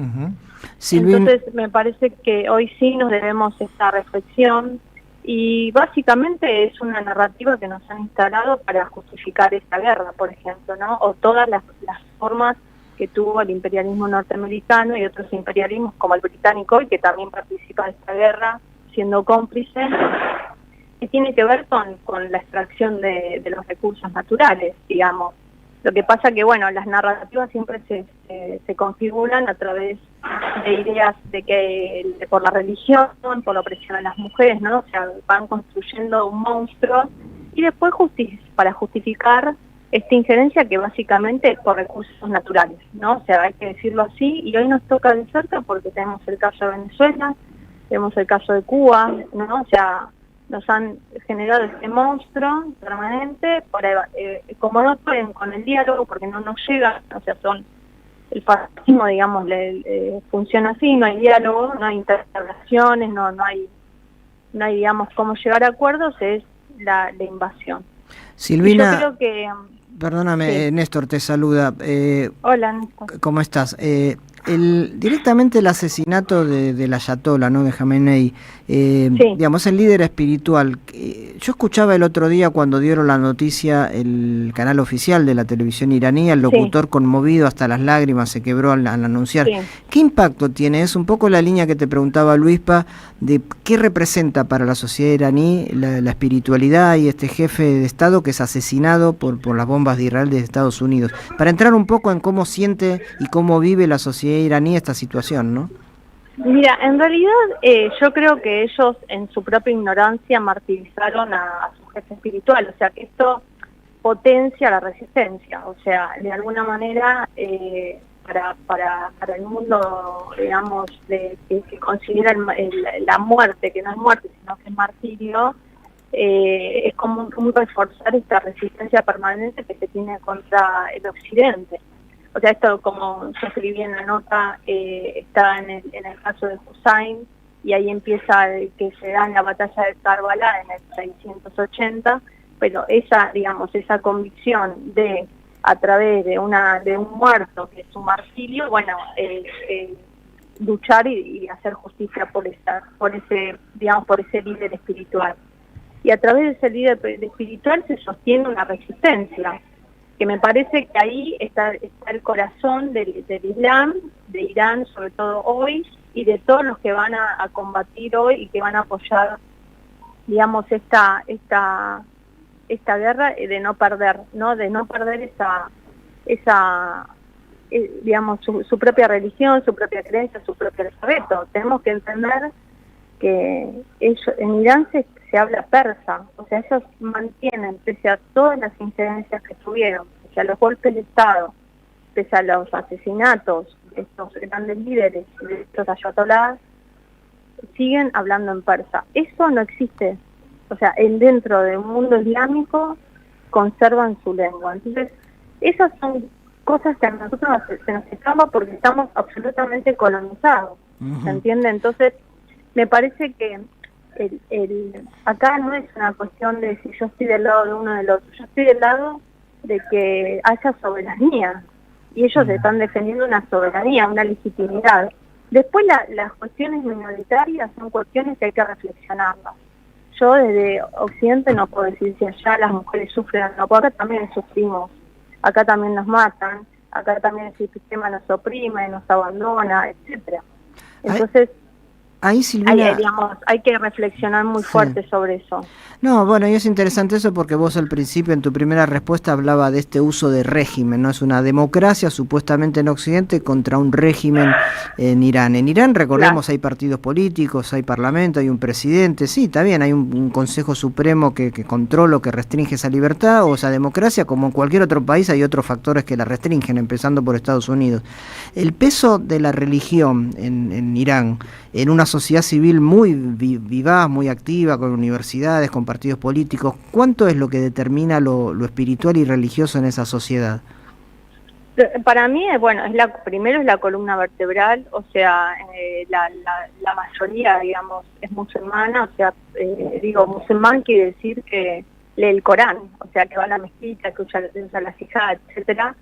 Entonces, me parece que hoy sí nos debemos esta reflexión, y básicamente es una narrativa que nos han instalado para justificar esta guerra, por ejemplo, ¿no? O todas las formas que tuvo el imperialismo norteamericano y otros imperialismos como el británico, y que también participa de esta guerra siendo cómplice, que tiene que ver con la extracción de los recursos naturales, digamos. Lo que pasa que, bueno, las narrativas siempre se configuran a través de ideas por la religión, por la opresión a las mujeres, ¿no? O sea, van construyendo un monstruo, y después para justificar esta injerencia, que básicamente es por recursos naturales, ¿no? O sea, hay que decirlo así, y hoy nos toca de cerca porque tenemos el caso de Venezuela, tenemos el caso de Cuba, ¿no? O sea, nos han generado este monstruo permanente, como no pueden con el diálogo, porque no nos llega, o sea, el fascismo, digamos, funciona así, no hay diálogo, no hay interrelaciones, no hay, digamos, cómo llegar a acuerdos, es la invasión. Silvina, yo creo que... Perdóname, sí. Néstor te saluda. Hola, Néstor. ¿Cómo estás? Directamente el asesinato del ayatolá, ¿no?, de Jamenei, sí, digamos, el líder espiritual. Yo escuchaba el otro día, cuando dieron la noticia, el canal oficial de la televisión iraní, el locutor, sí, conmovido hasta las lágrimas, se quebró al anunciar. Sí. ¿Qué impacto tiene? Es un poco la línea que te preguntaba Luispa, de qué representa para la sociedad iraní la espiritualidad y este jefe de Estado que es asesinado por las bombas de Israel desde Estados Unidos. Para entrar un poco en cómo siente y cómo vive la sociedad iraní esta situación, ¿no? Mira, en realidad yo creo que ellos en su propia ignorancia martirizaron a su jefe espiritual, o sea que esto potencia la resistencia, o sea, de alguna manera para el mundo, digamos, que considera la muerte, que no es muerte, sino que es martirio, es como reforzar esta resistencia permanente que se tiene contra el occidente. O sea, esto, como yo escribí en la nota, está en el caso de Hussein, y ahí empieza que se da en la batalla de Karbala en el 680, pero esa convicción de, a través de un muerto que es un martirio, bueno, luchar y hacer justicia por ese líder espiritual. Y a través de ese líder espiritual se sostiene una resistencia, que me parece que ahí está el corazón del Islam, de Irán, sobre todo hoy, y de todos los que van a combatir hoy y que van a apoyar, digamos, esta guerra, de no perder, ¿no? De no perder digamos, su propia religión, su propia creencia, su propio alfabeto. Tenemos que entender que en Irán se se habla persa, o sea, ellos mantienen, pese a todas las incidencias que tuvieron, pese a los golpes de Estado, pese a los asesinatos de estos grandes líderes, de estos ayatolás, siguen hablando en persa. Eso no existe, o sea, dentro del mundo islámico conservan su lengua. Entonces, esas son cosas que a nosotros se nos escapa porque estamos absolutamente colonizados, ¿se entiende? Entonces, me parece que acá no es una cuestión de si yo estoy del lado de uno o del otro, yo estoy del lado de que haya soberanía, y ellos están defendiendo una soberanía, una legitimidad. Después las cuestiones minoritarias son cuestiones que hay que reflexionarlas. Yo desde Occidente no puedo decir si allá las mujeres sufren o no, porque acá también sufrimos, acá también nos matan, acá también el sistema nos oprime, nos abandona, etcétera. Entonces, ahí Silvina, hay que reflexionar muy fuerte sobre eso. No, bueno, y es interesante eso porque vos al principio en tu primera respuesta hablaba de este uso de régimen, ¿no? Es una democracia supuestamente en Occidente contra un régimen en Irán. En Irán, recordemos, hay partidos políticos, hay parlamento, hay un presidente, sí, está bien, hay un Consejo Supremo que controla o que restringe esa libertad o esa democracia, como en cualquier otro país hay otros factores que la restringen, empezando por Estados Unidos. El peso de la religión en Irán, en una sociedad civil muy vivaz, muy activa, con universidades, con partidos políticos, ¿cuánto es lo que determina lo espiritual y religioso en esa sociedad? Para mí, bueno, primero es la columna vertebral, o sea, la mayoría, digamos, es musulmana, o sea, musulmán quiere decir que lee el Corán, o sea, que va a la mezquita, que usa la sijá, etcétera.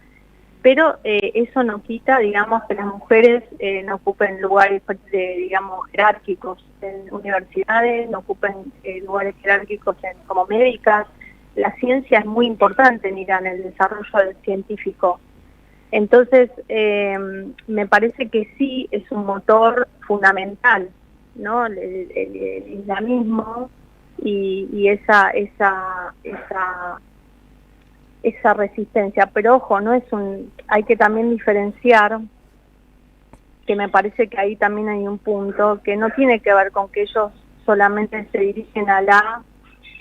Pero eso no quita, digamos, que las mujeres no ocupen lugares, digamos, jerárquicos en universidades, no ocupen lugares jerárquicos como médicas. La ciencia es muy importante en Irán, el desarrollo del científico. Entonces, me parece que sí es un motor fundamental, ¿no? El islamismo y esa resistencia, pero ojo, hay que también diferenciar, que me parece que ahí también hay un punto que no tiene que ver con que ellos solamente se dirigen a Alá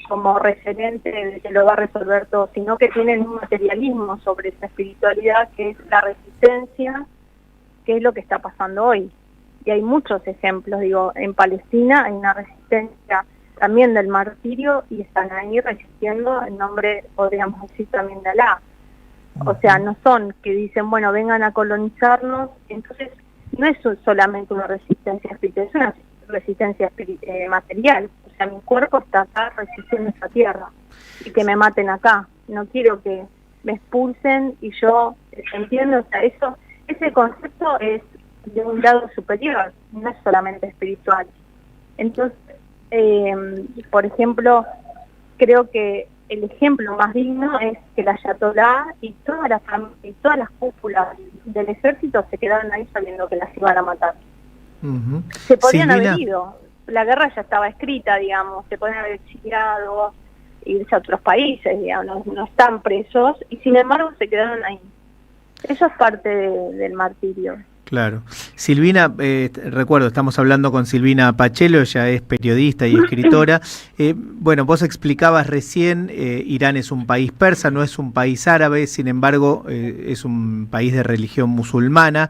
como referente de que lo va a resolver todo, sino que tienen un materialismo sobre esa espiritualidad que es la resistencia, que es lo que está pasando hoy. Y hay muchos ejemplos, en Palestina hay una resistencia también del martirio y están ahí resistiendo en nombre, podríamos decir, también de Alá. O sea, no son que dicen, bueno, vengan a colonizarnos, entonces no es solamente una resistencia espiritual, es una resistencia material. O sea, mi cuerpo está acá resistiendo esa tierra y que me maten acá. No quiero que me expulsen y yo, entiendo, o sea, ese concepto es de un grado superior, no es solamente espiritual. Entonces, por ejemplo, creo que el ejemplo más digno es que la ayatolá y todas las cúpulas del ejército se quedaron ahí sabiendo que las iban a matar. Se podían haber ido, la guerra ya estaba escrita, digamos, se podían haber exiliado, irse a otros países, digamos, no están presos, y sin embargo se quedaron ahí. Eso es parte del martirio. Claro. Silvina, recuerdo, estamos hablando con Silvina Pachelo, ella es periodista y escritora. Bueno, vos explicabas recién, Irán es un país persa, no es un país árabe, sin embargo, es un país de religión musulmana.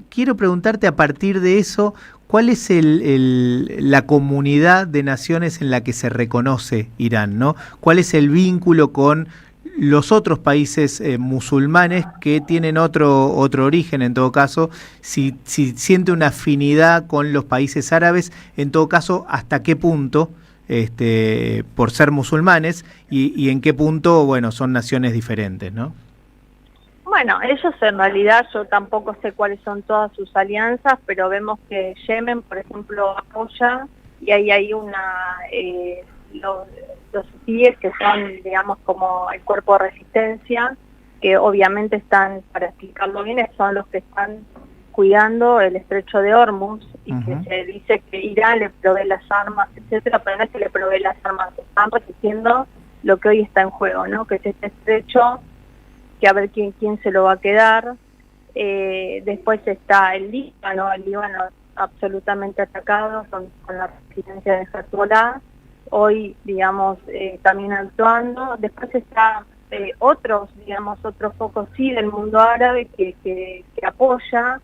Quiero preguntarte a partir de eso, ¿cuál es la comunidad de naciones en la que se reconoce Irán, ¿no? ¿Cuál es el vínculo con los otros países musulmanes que tienen otro origen, en todo caso, si siente una afinidad con los países árabes, en todo caso, hasta qué punto, por ser musulmanes, y en qué punto, bueno, son naciones diferentes, ¿no? Bueno, ellos en realidad, yo tampoco sé cuáles son todas sus alianzas, pero vemos que Yemen, por ejemplo, apoya, y ahí hay los hutíes, que son, digamos, como el cuerpo de resistencia, que obviamente están, para explicarlo bien, son los que están cuidando el estrecho de Hormuz, y que se dice que Irán le provee las armas, etcétera, pero no es que le provee las armas, están resistiendo lo que hoy está en juego, ¿no? Que es este estrecho, que a ver quién se lo va a quedar. Después está el Líbano absolutamente atacado con la resistencia de Hezbollah. hoy, digamos, también actuando. Después está otros focos sí del mundo árabe que apoya,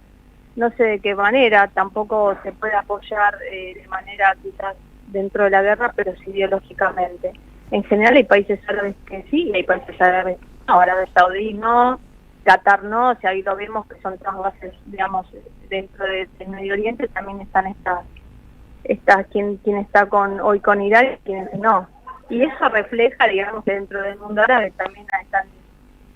no sé de qué manera, tampoco se puede apoyar de manera quizás dentro de la guerra, pero sí ideológicamente. En general hay países árabes que sí, y hay países árabes no, Arabia Saudí no, Qatar no, o sea, ahí lo vemos que son todas bases, digamos, dentro del Medio Oriente también están quien está hoy con Irán y quienes no. Y eso refleja, digamos, que dentro del mundo árabe también están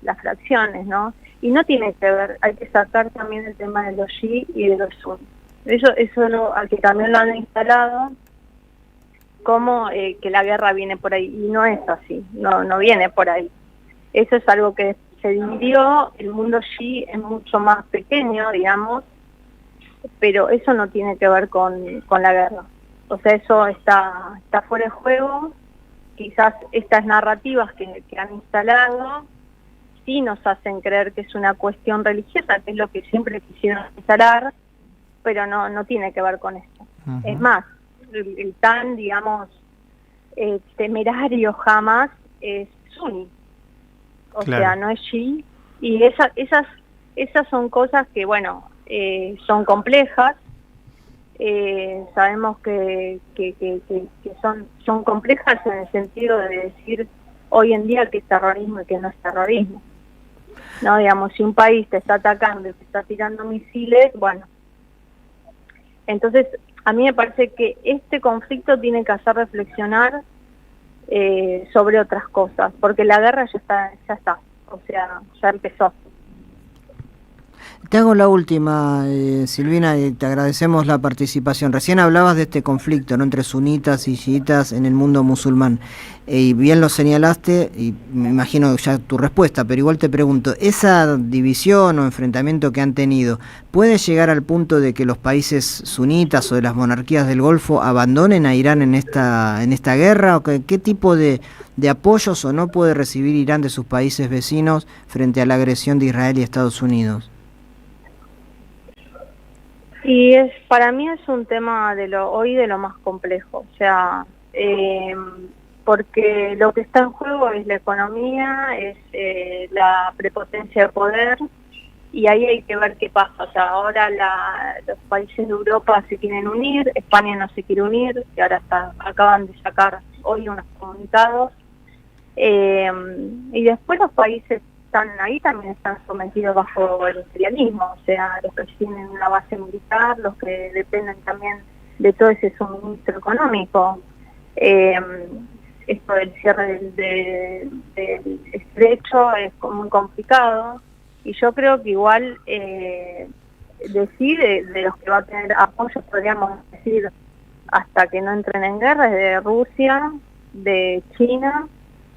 las fracciones, ¿no? Y no tiene que ver, hay que sacar también el tema de los Shi y de los Sun. Eso al que también lo han instalado, como que la guerra viene por ahí, y no es así, no viene por ahí. Eso es algo que se dividió, el mundo Shi es mucho más pequeño, digamos, pero eso no tiene que ver con la guerra. O sea, eso está fuera de juego. Quizás estas narrativas que han instalado sí nos hacen creer que es una cuestión religiosa, que es lo que siempre quisieron instalar, pero no tiene que ver con esto. Uh-huh. Es más, el tan, digamos, temerario Hamas es suní, o claro. sea, no es Shi, y esas son cosas que, bueno, son complejas. Sabemos que son complejas en el sentido de decir hoy en día que es terrorismo y que no es terrorismo, no, digamos, si un país te está atacando y te está tirando misiles, bueno, entonces a mí me parece que este conflicto tiene que hacer reflexionar sobre otras cosas, porque la guerra ya está, o sea, ya empezó. Te hago la última, Silvina, y te agradecemos la participación. Recién hablabas de este conflicto, ¿no?, entre sunitas y chiitas en el mundo musulmán. Y bien lo señalaste, y me imagino ya tu respuesta, pero igual te pregunto, ¿esa división o enfrentamiento que han tenido puede llegar al punto de que los países sunitas o de las monarquías del Golfo abandonen a Irán en esta guerra? ¿O qué tipo de apoyos o no puede recibir Irán de sus países vecinos frente a la agresión de Israel y Estados Unidos? Y para mí es un tema de lo más complejo, o sea, porque lo que está en juego es la economía, es la prepotencia de poder, y ahí hay que ver qué pasa. O sea, ahora los países de Europa se quieren unir, España no se quiere unir, que ahora acaban de sacar hoy unos comunicados, y después los países están ahí también están sometidos bajo el imperialismo, o sea, los que tienen una base militar, los que dependen también de todo ese suministro económico. Esto del cierre del estrecho es muy complicado, y yo creo que igual decir de los que va a tener apoyo, podríamos decir, hasta que no entren en guerra, es de Rusia, de China,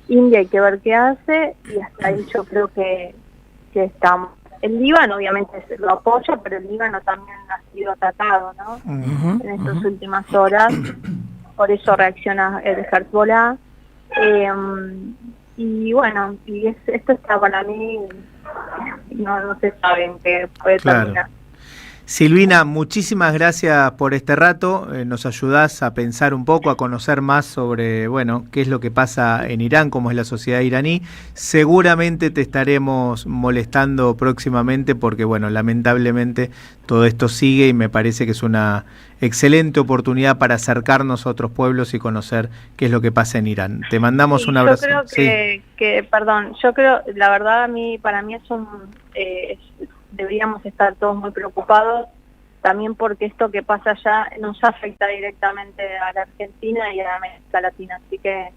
India hay que ver qué hace, y hasta ahí yo creo que estamos. El Líbano obviamente lo apoya, pero el Líbano también ha sido atacado, ¿no? Uh-huh, en estas últimas horas, por eso reacciona el Hezbollah. Y bueno, esto está para mí, no se sabe en qué puede terminar. Silvina, muchísimas gracias por este rato, nos ayudás a pensar un poco, a conocer más sobre, bueno, qué es lo que pasa en Irán, cómo es la sociedad iraní. Seguramente te estaremos molestando próximamente porque, bueno, lamentablemente todo esto sigue y me parece que es una excelente oportunidad para acercarnos a otros pueblos y conocer qué es lo que pasa en Irán. Te mandamos un abrazo. Yo creo, la verdad, para mí es deberíamos estar todos muy preocupados, también porque esto que pasa allá nos afecta directamente a la Argentina y a la América Latina, así que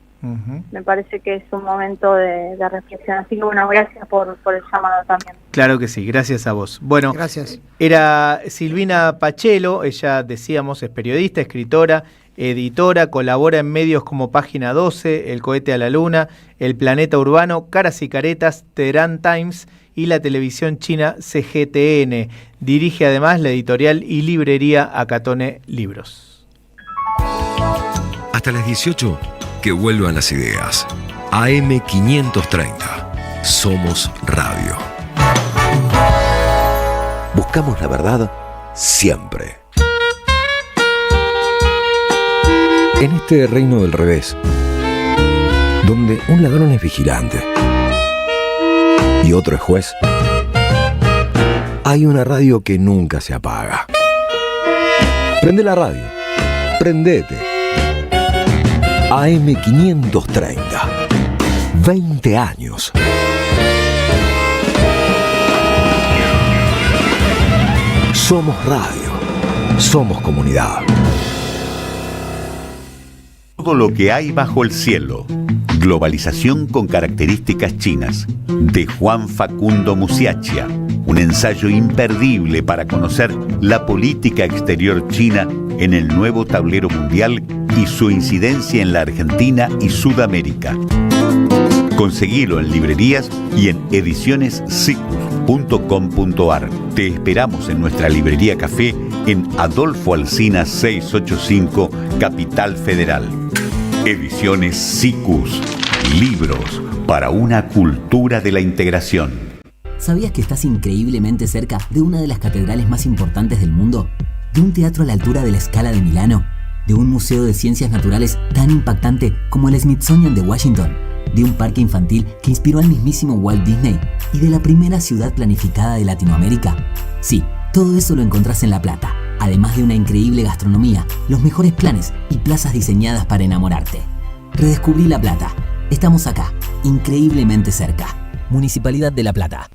me parece que es un momento de reflexión. Así que bueno, gracias por el llamado también. Claro que sí, gracias a vos. Bueno, gracias. Era Silvina Pachelo, ella, decíamos, es periodista, escritora, editora, colabora en medios como Página 12, El Cohete a la Luna, El Planeta Urbano, Caras y Caretas, Teherán Times y la televisión china CGTN. Dirige además la editorial y librería Acatone Libros. Hasta las 18, que vuelvan las ideas. AM530. Somos Radio. Buscamos la verdad siempre. En este reino del revés, donde un ladrón es vigilante y otro es juez, hay una radio que nunca se apaga. Prende la radio, prendete. AM530, 20 años. Somos radio, somos comunidad. Todo lo que hay bajo el cielo. Globalización con características chinas, de Juan Facundo Musiacchia. Un ensayo imperdible para conocer la política exterior china en el nuevo tablero mundial y su incidencia en la Argentina y Sudamérica. Conseguilo en librerías y en edicionessicus.com.ar. Te esperamos en nuestra librería café en Adolfo Alsina 685, Capital Federal. Ediciones Sicus. Libros para una cultura de la integración. ¿Sabías que estás increíblemente cerca de una de las catedrales más importantes del mundo? ¿De un teatro a la altura de la Scala de Milano? ¿De un museo de ciencias naturales tan impactante como el Smithsonian de Washington? ¿De un parque infantil que inspiró al mismísimo Walt Disney? ¿Y de la primera ciudad planificada de Latinoamérica? Sí, todo eso lo encontrás en La Plata, además de una increíble gastronomía, los mejores planes y plazas diseñadas para enamorarte. Redescubrí La Plata. Estamos acá, increíblemente cerca. Municipalidad de La Plata.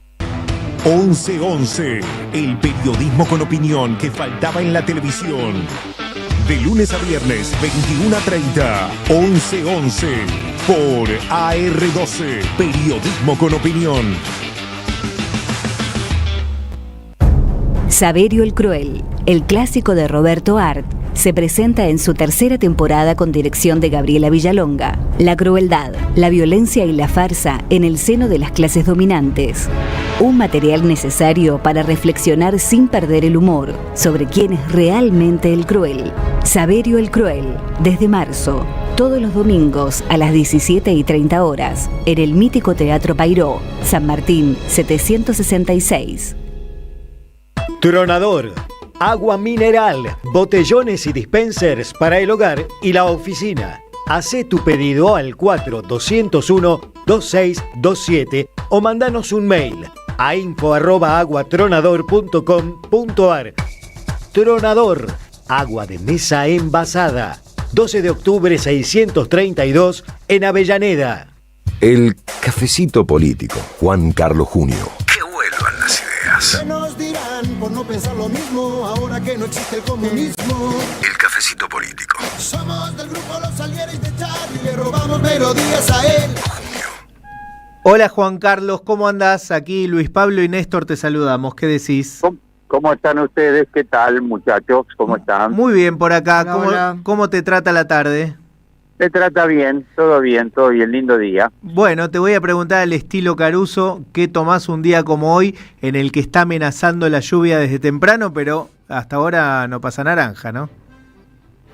1111, el periodismo con opinión que faltaba en la televisión. De lunes a viernes, 21:30, 1111, por AR12, periodismo con opinión. Saverio el Cruel, el clásico de Roberto Art, se presenta en su tercera temporada con dirección de Gabriela Villalonga. La crueldad, la violencia y la farsa en el seno de las clases dominantes. Un material necesario para reflexionar sin perder el humor sobre quién es realmente el cruel. Saverio el Cruel, desde marzo, todos los domingos a las 17:30 horas, en el mítico Teatro Pairó, San Martín 766. Tronador, agua mineral, botellones y dispensers para el hogar y la oficina. Hacé tu pedido al 4201-2627 o mandanos un mail a info@aguatronador.com.ar. Tronador, agua de mesa envasada. 12 de octubre 632 en Avellaneda. El cafecito político, Juan Carlos Junio. Que vuelvan las ideas. ¿Qué nos dirán por no pensar lo mismo ahora que no existe el comunismo? El cafecito político. Somos del grupo Los Salieres de Charlie, le robamos melodías a él. Hola Juan Carlos, ¿cómo andás? Aquí Luis Pablo y Néstor te saludamos. ¿Qué decís? ¿Cómo están ustedes? ¿Qué tal, muchachos? ¿Cómo están? Muy bien por acá. Hola. ¿Cómo te trata la tarde? Me trata bien, lindo día. Bueno, te voy a preguntar al estilo Caruso, ¿qué tomás un día como hoy en el que está amenazando la lluvia desde temprano, pero hasta ahora no pasa naranja, ¿no?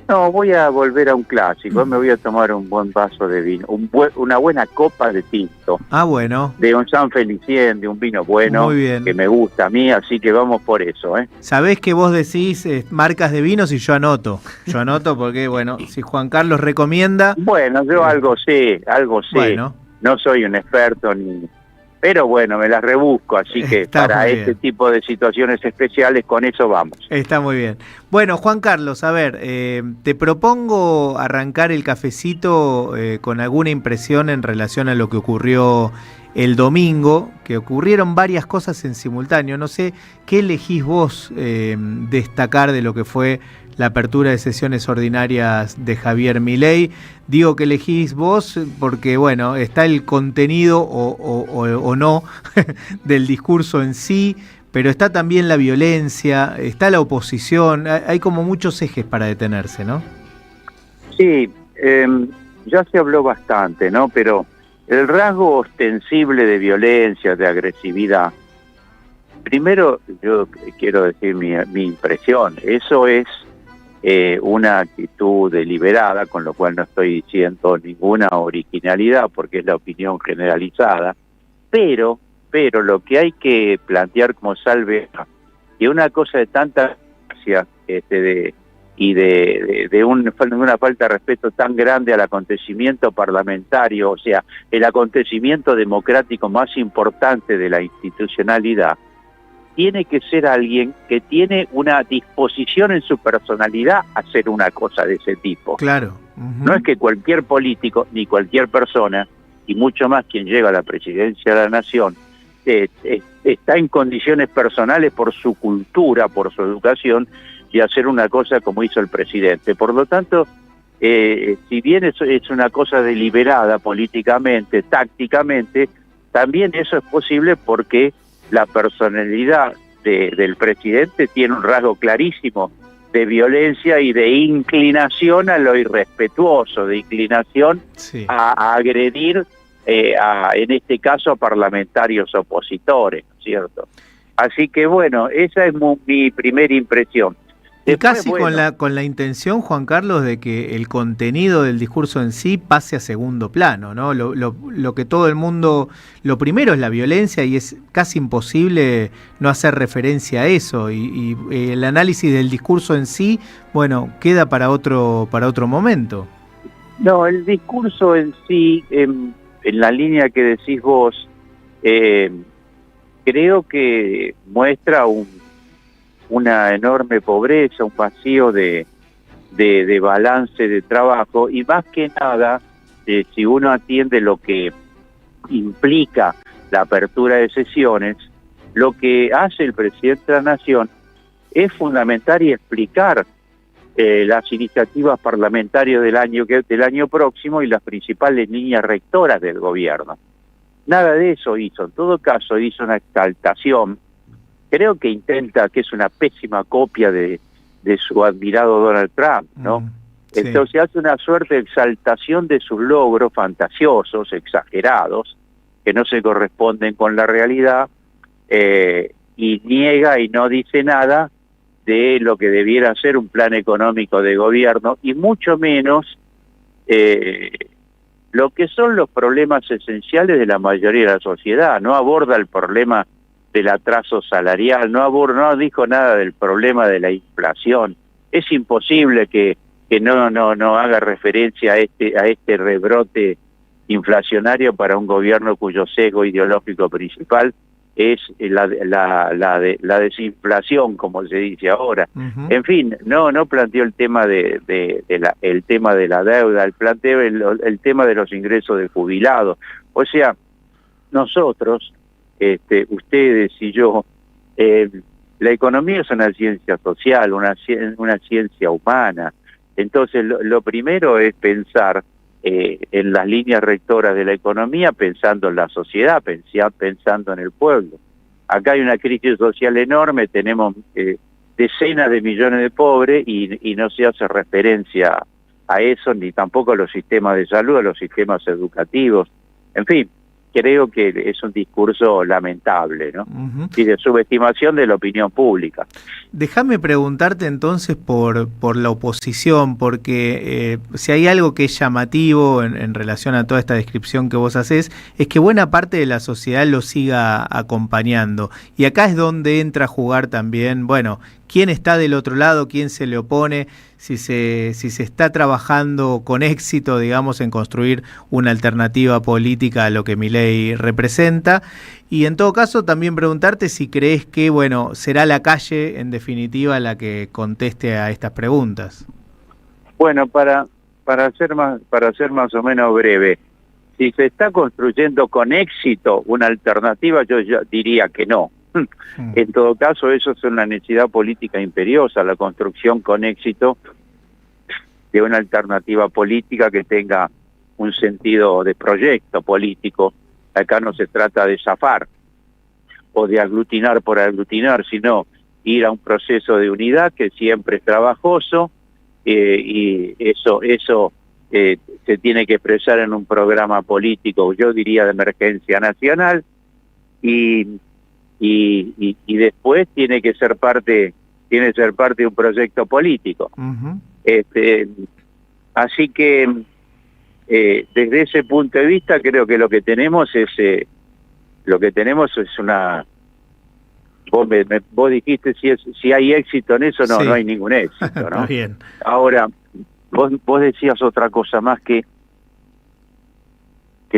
No, voy a volver a un clásico, me voy a tomar un buen vaso de vino, una buena copa de tinto. Ah, bueno. De un San Felicien, de un vino bueno. Muy bien. Que me gusta a mí, así que vamos por eso, ¿eh? Sabés que vos decís marcas de vinos y yo anoto. Yo anoto porque, bueno, si Juan Carlos recomienda... Bueno, yo algo sé. Bueno. No soy un experto ni... Pero bueno, me las rebusco, así que Está para muy este bien. tipo de situaciones especiales, con eso vamos. Está muy bien. Bueno, Juan Carlos, a ver, te propongo arrancar el cafecito con alguna impresión en relación a lo que ocurrió el domingo, que ocurrieron varias cosas en simultáneo. No sé, ¿qué elegís vos destacar de lo que fue la apertura de sesiones ordinarias de Javier Milei? Digo que elegís vos porque, bueno, está el contenido o no del discurso en sí, pero está también la violencia, está la oposición, hay como muchos ejes para detenerse, ¿no? Sí, ya se habló bastante, ¿no? Pero el rasgo ostensible de violencia, de agresividad, primero yo quiero decir mi impresión, eso es una actitud deliberada, con lo cual no estoy diciendo ninguna originalidad porque es la opinión generalizada, pero lo que hay que plantear como salve, que una cosa de tanta gracia de una falta de respeto tan grande al acontecimiento parlamentario, o sea, el acontecimiento democrático más importante de la institucionalidad, tiene que ser alguien que tiene una disposición en su personalidad a hacer una cosa de ese tipo. Claro. No es que cualquier político, ni cualquier persona, y mucho más quien llega a la presidencia de la nación, está en condiciones personales por su cultura, por su educación, de hacer una cosa como hizo el presidente. Por lo tanto, si bien es una cosa deliberada políticamente, tácticamente, también eso es posible porque la personalidad del presidente tiene un rasgo clarísimo de violencia y de inclinación a lo irrespetuoso, de inclinación a agredir, en este caso, a parlamentarios opositores, ¿no es cierto? Así que bueno, esa es mi primera impresión. Y casi con la intención, Juan Carlos, de que el contenido del discurso en sí pase a segundo plano, ¿no? Lo que todo el mundo, lo primero es la violencia y es casi imposible no hacer referencia a eso y el análisis del discurso en sí, bueno, queda para otro momento. No, el discurso en sí, en la línea que decís vos, creo que muestra una enorme pobreza, un vacío de balance de trabajo y más que nada, si uno atiende lo que implica la apertura de sesiones, lo que hace el presidente de la Nación es fundamentar y explicar las iniciativas parlamentarias del año próximo y las principales líneas rectoras del gobierno. Nada de eso hizo, en todo caso hizo una exaltación. Creo que intenta, que es una pésima copia de su admirado Donald Trump, ¿no? Sí. Entonces hace una suerte de exaltación de sus logros fantasiosos, exagerados, que no se corresponden con la realidad, y niega y no dice nada de lo que debiera ser un plan económico de gobierno, y mucho menos lo que son los problemas esenciales de la mayoría de la sociedad. No aborda el problema del atraso salarial, no dijo nada del problema de la inflación. Es imposible que no haga referencia a este rebrote inflacionario para un gobierno cuyo sesgo ideológico principal es la desinflación, como se dice ahora. En fin, no planteó el tema el tema de la deuda, planteó el tema de los ingresos de jubilados. O sea, nosotros, ustedes y yo, la economía es una ciencia social, una ciencia humana. Entonces, lo primero es pensar en las líneas rectoras de la economía, pensando en la sociedad, pensando en el pueblo. Acá hay una crisis social enorme, tenemos decenas de millones de pobres y no se hace referencia a eso, ni tampoco a los sistemas de salud, a los sistemas educativos. En fin, creo que es un discurso lamentable, ¿no? Y de subestimación de la opinión pública. Déjame preguntarte entonces por la oposición, porque si hay algo que es llamativo en relación a toda esta descripción que vos hacés, es que buena parte de la sociedad lo siga acompañando. Y acá es donde entra a jugar también, bueno, quién está del otro lado, quién se le opone, si se está trabajando con éxito, digamos, en construir una alternativa política a lo que Milei representa. Y en todo caso, también preguntarte si crees que, bueno, será la calle, en definitiva, la que conteste a estas preguntas. Bueno, para ser más o menos breve, si se está construyendo con éxito una alternativa, yo diría que no. En todo caso, eso es una necesidad política imperiosa, la construcción con éxito de una alternativa política que tenga un sentido de proyecto político. Acá no se trata de zafar o de aglutinar por aglutinar, sino ir a un proceso de unidad que siempre es trabajoso, y eso se tiene que expresar en un programa político, yo diría de emergencia nacional, y después tiene que ser parte de un proyecto político. Así que desde ese punto de vista creo que lo que tenemos es Vos dijiste si hay éxito en eso, no, Sí. no hay ningún éxito, ¿no? Bien. Ahora, vos decías otra cosa más que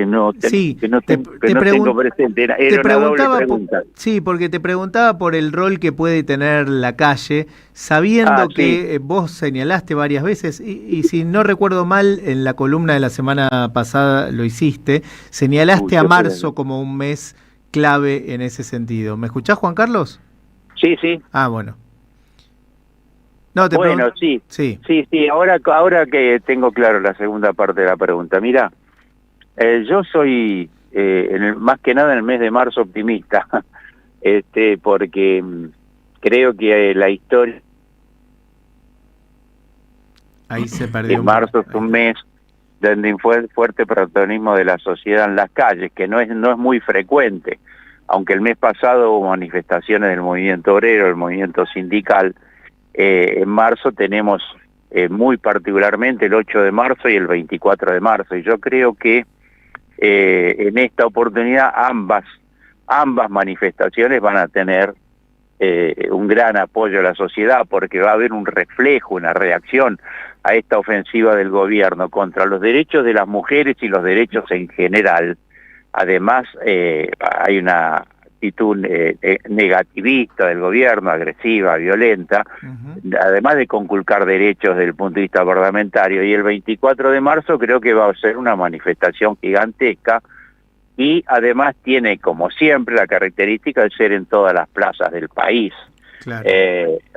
no, tengo presente. Era una doble pregunta. Sí, porque te preguntaba por el rol que puede tener la calle, sabiendo que vos señalaste varias veces, y si no recuerdo mal, en la columna de la semana pasada lo hiciste, señalaste a marzo como un mes clave en ese sentido. ¿Me escuchás, Juan Carlos? Sí, sí. Ah, bueno. No, Bueno, sí. Ahora que tengo claro la segunda parte de la pregunta. Mira, yo soy, más que nada en el mes de marzo, optimista, porque creo que la historia... Ahí se perdió. Marzo es un mes donde fue el fuerte protagonismo de la sociedad en las calles, que no es muy frecuente, aunque el mes pasado hubo manifestaciones del movimiento obrero, del movimiento sindical. En marzo tenemos muy particularmente el 8 de marzo y el 24 de marzo, y yo creo que en esta oportunidad ambas manifestaciones van a tener un gran apoyo a la sociedad, porque va a haber un reflejo, una reacción a esta ofensiva del gobierno contra los derechos de las mujeres y los derechos en general. Además, hay una actitud negativista del gobierno, agresiva, violenta, además de conculcar derechos desde el punto de vista parlamentario. Y el 24 de marzo creo que va a ser una manifestación gigantesca, y además tiene, como siempre, la característica de ser en todas las plazas del país. Claro.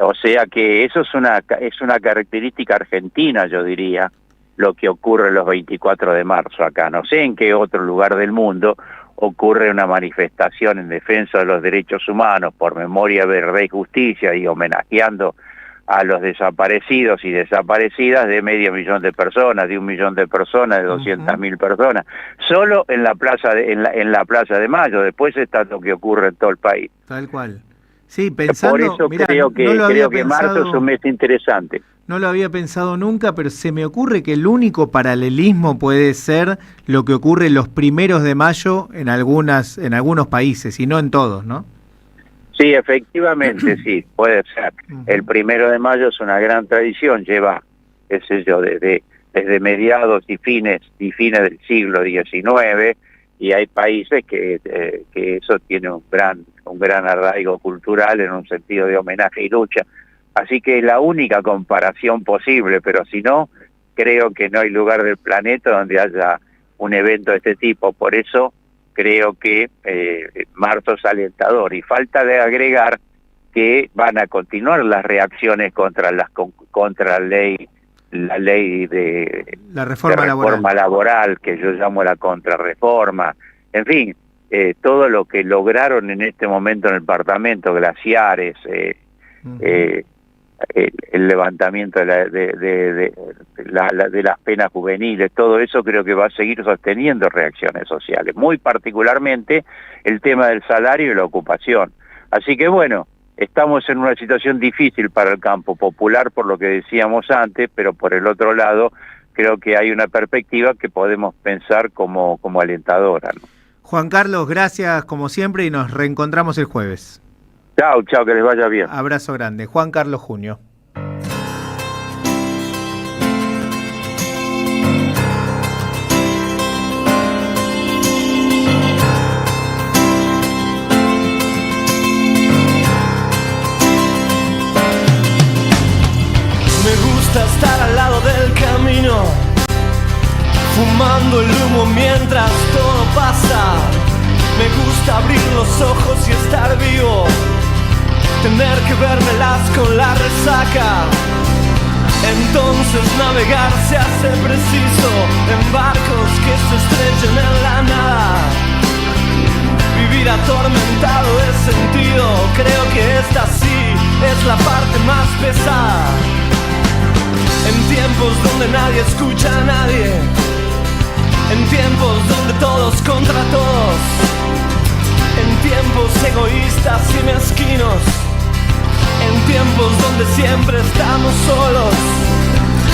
O sea que eso es una característica argentina, yo diría, lo que ocurre los 24 de marzo acá. No sé en qué otro lugar del mundo ocurre una manifestación en defensa de los derechos humanos, por memoria, verdad y justicia, y homenajeando a los desaparecidos y desaparecidas, de 500.000 de personas, de 1 millón de personas, de 200.000 personas, solo en la plaza en la Plaza de Mayo. Después está lo que ocurre en todo el país. Tal cual. Sí, pensando... Por eso mirá, creo que marzo es un mes interesante. No lo había pensado nunca, pero se me ocurre que el único paralelismo puede ser lo que ocurre los 1 de mayo en algunos países, y no en todos, ¿no? Sí, efectivamente, sí, puede ser. El 1 de mayo es una gran tradición, lleva, qué sé yo, desde mediados y fines del siglo XIX, y hay países que eso tiene un gran arraigo cultural en un sentido de homenaje y lucha. Así que es la única comparación posible, pero si no, creo que no hay lugar del planeta donde haya un evento de este tipo. Por eso creo que marzo es alentador, y falta de agregar que van a continuar las reacciones contra la ley de la reforma laboral, que yo llamo la contrarreforma. En fin, todo lo que lograron en este momento en el Parlamento, glaciares, el levantamiento de las penas juveniles, todo eso creo que va a seguir sosteniendo reacciones sociales, muy particularmente el tema del salario y la ocupación. Así que bueno, estamos en una situación difícil para el campo popular, por lo que decíamos antes, pero por el otro lado creo que hay una perspectiva que podemos pensar como alentadora, ¿no? Juan Carlos, gracias como siempre, y nos reencontramos el jueves. Chao, que les vaya bien. Abrazo grande. Juan Carlos Junio. Me gusta estar al lado del camino, fumando el humo mientras todo pasa. Me gusta abrir los ojos y estar vivo, tener que vérmelas con la resaca. Entonces navegar se hace preciso en barcos que se estrellen en la nada. Vivir atormentado es sentido, creo que esta sí es la parte más pesada. En tiempos donde nadie escucha a nadie, en tiempos donde todos contra todos, en tiempos egoístas y mezquinos, en tiempos donde siempre estamos solos,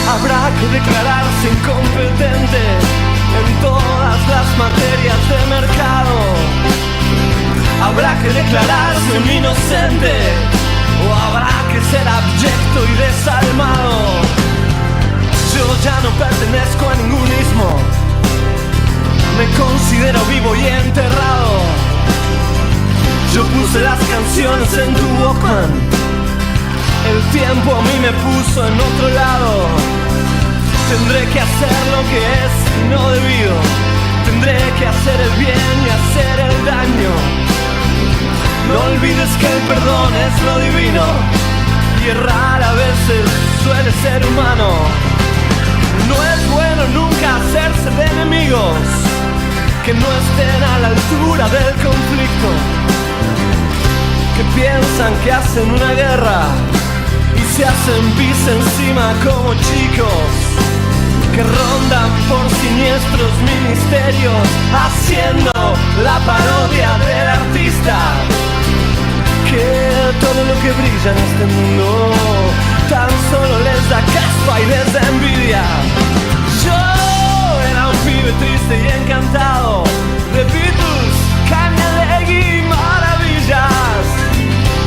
habrá que declararse incompetente en todas las materias de mercado. Habrá que declararse un inocente inocente o habrá que ser abyecto y desalmado. Yo ya no pertenezco a ningún ismo, me considero vivo y enterrado. Yo puse las canciones en tu Walkman, el tiempo a mí me puso en otro lado. Tendré que hacer lo que es no debido, tendré que hacer el bien y hacer el daño. No olvides que el perdón es lo divino y errar a veces suele ser humano. No es bueno nunca hacerse de enemigos que no estén a la altura del conflicto, que piensan que hacen una guerra y se hacen pis encima como chicos, que rondan por siniestros ministerios haciendo la parodia del artista, que todo lo que brilla en este mundo tan solo les da caspa y les da envidia. Yo era un pibe triste y encantado de Beatles, Cañalegui y maravillas.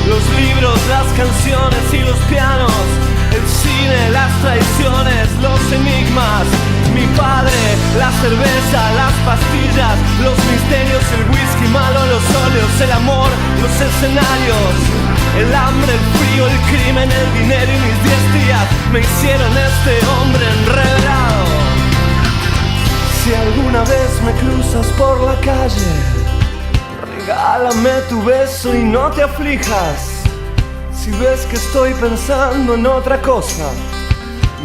Los libros, las canciones y los pianos, el cine, las traiciones, los enigmas, mi padre, la cerveza, las pastillas, los misterios, el whisky malo, los óleos, el amor, los escenarios, el hambre, el frío, el crimen, el dinero y mis 10 días me hicieron este hombre enredado. Si alguna vez me cruzas por la calle, regálame tu beso y no te aflijas. Si ves que estoy pensando en otra cosa,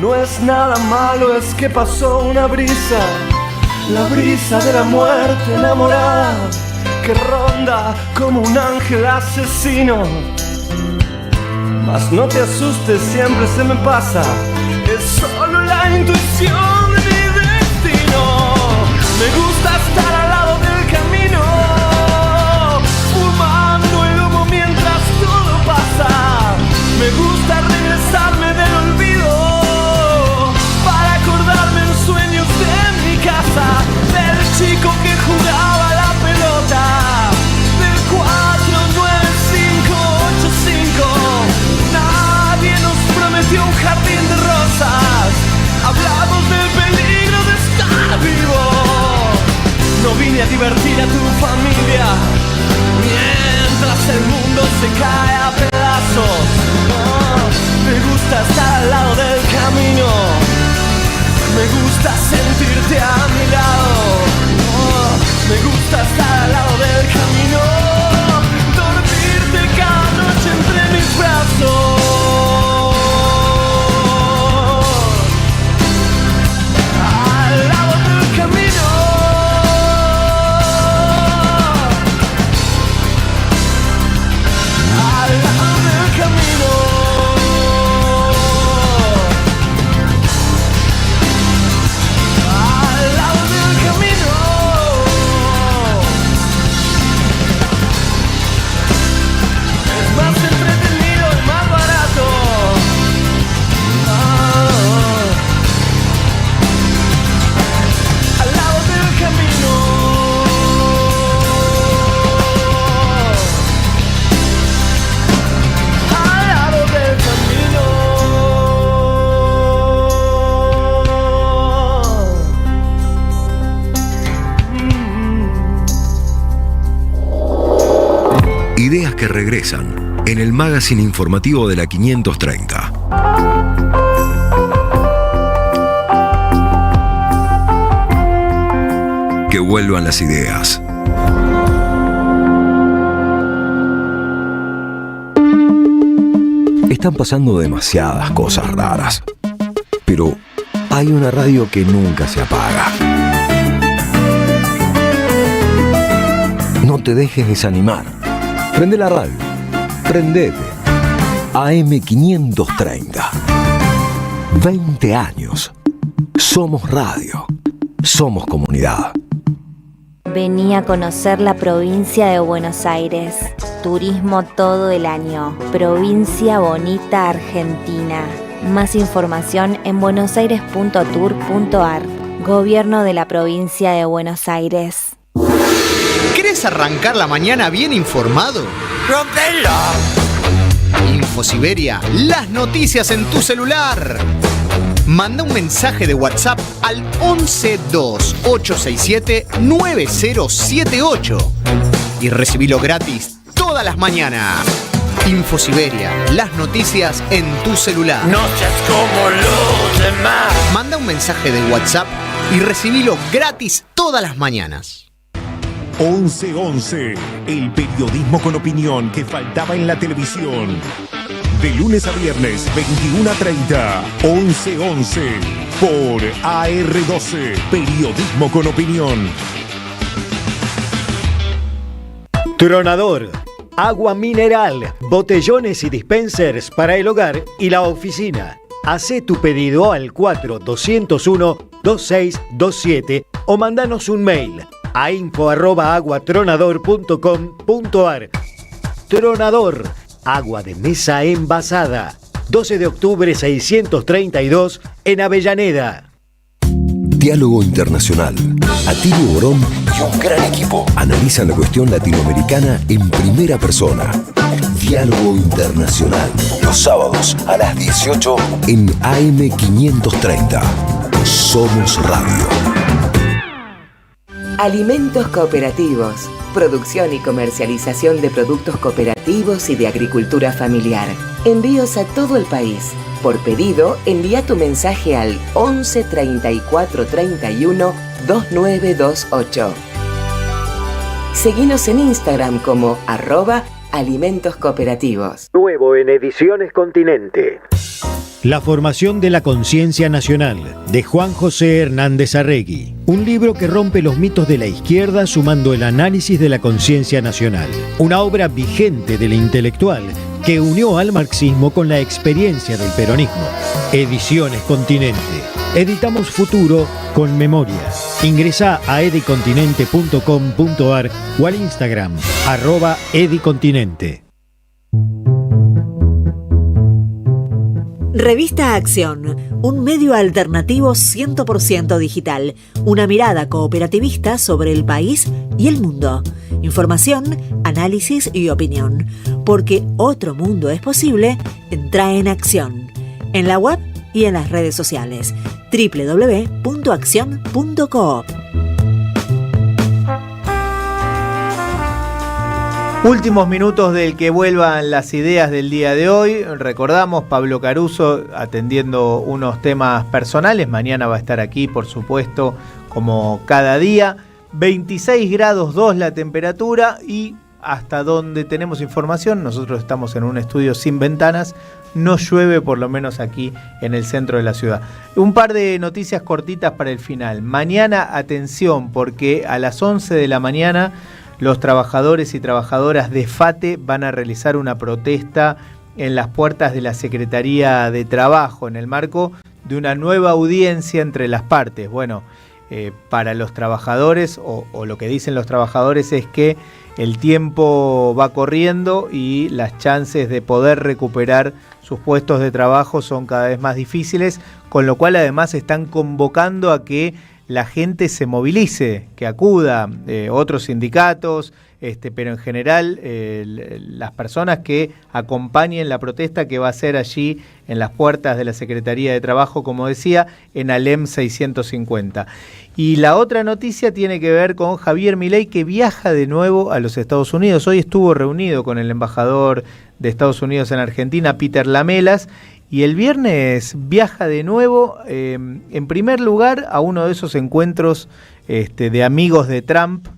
no es nada malo, es que pasó una brisa, la brisa de la muerte enamorada, que ronda como un ángel asesino. Mas no te asustes, siempre se me pasa, es solo la intuición de mi destino. Me gusta estar al lado del camino, fumando el humo mientras todo pasa. Me gusta regresarme del olvido para acordarme en sueños de mi casa, del chico que jugaba la pelota, del 4-9-5-8-5. Nadie nos prometió un jardín de rosas, hablamos del peligro de estar vivo. No vine a divertir a tu familia mientras el mundo se cae a pedazos. Me gusta estar al lado del camino, me gusta sentirte a mi lado. Me gusta estar al lado del camino, dormirte cada noche entre mis brazos. Al lado del camino, al lado del camino. Ideas que regresan en el magazine informativo de la 530. Que vuelvan las ideas. Están pasando demasiadas cosas raras, pero hay una radio que nunca se apaga. No te dejes desanimar. Prende la radio. Prendete. AM530. 20 años. Somos radio. Somos comunidad. Vení a conocer la provincia de Buenos Aires. Turismo todo el año. Provincia bonita Argentina. Más información en buenosaires.tour.ar. Gobierno de la provincia de Buenos Aires. ¿Querés arrancar la mañana bien informado? ¡Rompela! InfoSiberia, las noticias en tu celular. Manda un mensaje de WhatsApp al 1128679078 y recibilo gratis todas las mañanas. InfoSiberia, las noticias en tu celular. No seas como los demás. Manda un mensaje de WhatsApp y recibilo gratis todas las mañanas. 1111, el periodismo con opinión que faltaba en la televisión. De lunes a viernes, 21:30, 1111, por AR12, periodismo con opinión. Tronador, agua mineral, botellones y dispensers para el hogar y la oficina. Hacé tu pedido al 4201-2627 o mandanos un mail a info@aguatronador.com.ar. Tronador, agua de mesa envasada. 12 de octubre 632 en Avellaneda. Diálogo Internacional. Atilio Borón y un gran equipo analizan la cuestión latinoamericana en primera persona. Diálogo Internacional. Los sábados a las 18 en AM530. Somos Radio. Alimentos cooperativos. Producción y comercialización de productos cooperativos y de agricultura familiar. Envíos a todo el país. Por pedido, envía tu mensaje al 11 34 31 2928. Seguinos en Instagram como @alimentos cooperativos. Nuevo en Ediciones Continente. La formación de la conciencia nacional, de Juan José Hernández Arregui. Un libro que rompe los mitos de la izquierda sumando el análisis de la conciencia nacional. Una obra vigente del intelectual que unió al marxismo con la experiencia del peronismo. Ediciones Continente. Editamos futuro con memoria. Ingresá a edicontinente.com.ar o al Instagram @edicontinente. Revista Acción, un medio alternativo 100% digital, una mirada cooperativista sobre el país y el mundo. Información, análisis y opinión. Porque otro mundo es posible, entra en Acción. En la web y en las redes sociales. www.accion.coop. Últimos minutos del que vuelvan las ideas del día de hoy. Recordamos, Pablo Caruso atendiendo unos temas personales. Mañana va a estar aquí, por supuesto, como cada día. 26 grados 2 la temperatura y hasta donde tenemos información, nosotros estamos en un estudio sin ventanas, no llueve por lo menos aquí en el centro de la ciudad. Un par de noticias cortitas para el final. Mañana, atención, porque a las 11 de la mañana los trabajadores y trabajadoras de FATE van a realizar una protesta en las puertas de la Secretaría de Trabajo en el marco de una nueva audiencia entre las partes. Bueno, para los trabajadores, o lo que dicen los trabajadores es que el tiempo va corriendo y las chances de poder recuperar sus puestos de trabajo son cada vez más difíciles, con lo cual además están convocando a que la gente se movilice, que acuda, otros sindicatos, pero en general las personas que acompañen la protesta que va a ser allí en las puertas de la Secretaría de Trabajo, como decía, en Alem 650. Y la otra noticia tiene que ver con Javier Milei, que viaja de nuevo a los Estados Unidos. Hoy estuvo reunido con el embajador de Estados Unidos en Argentina, Peter Lamelas, y el viernes viaja de nuevo, en primer lugar, a uno de esos encuentros de amigos de Trump.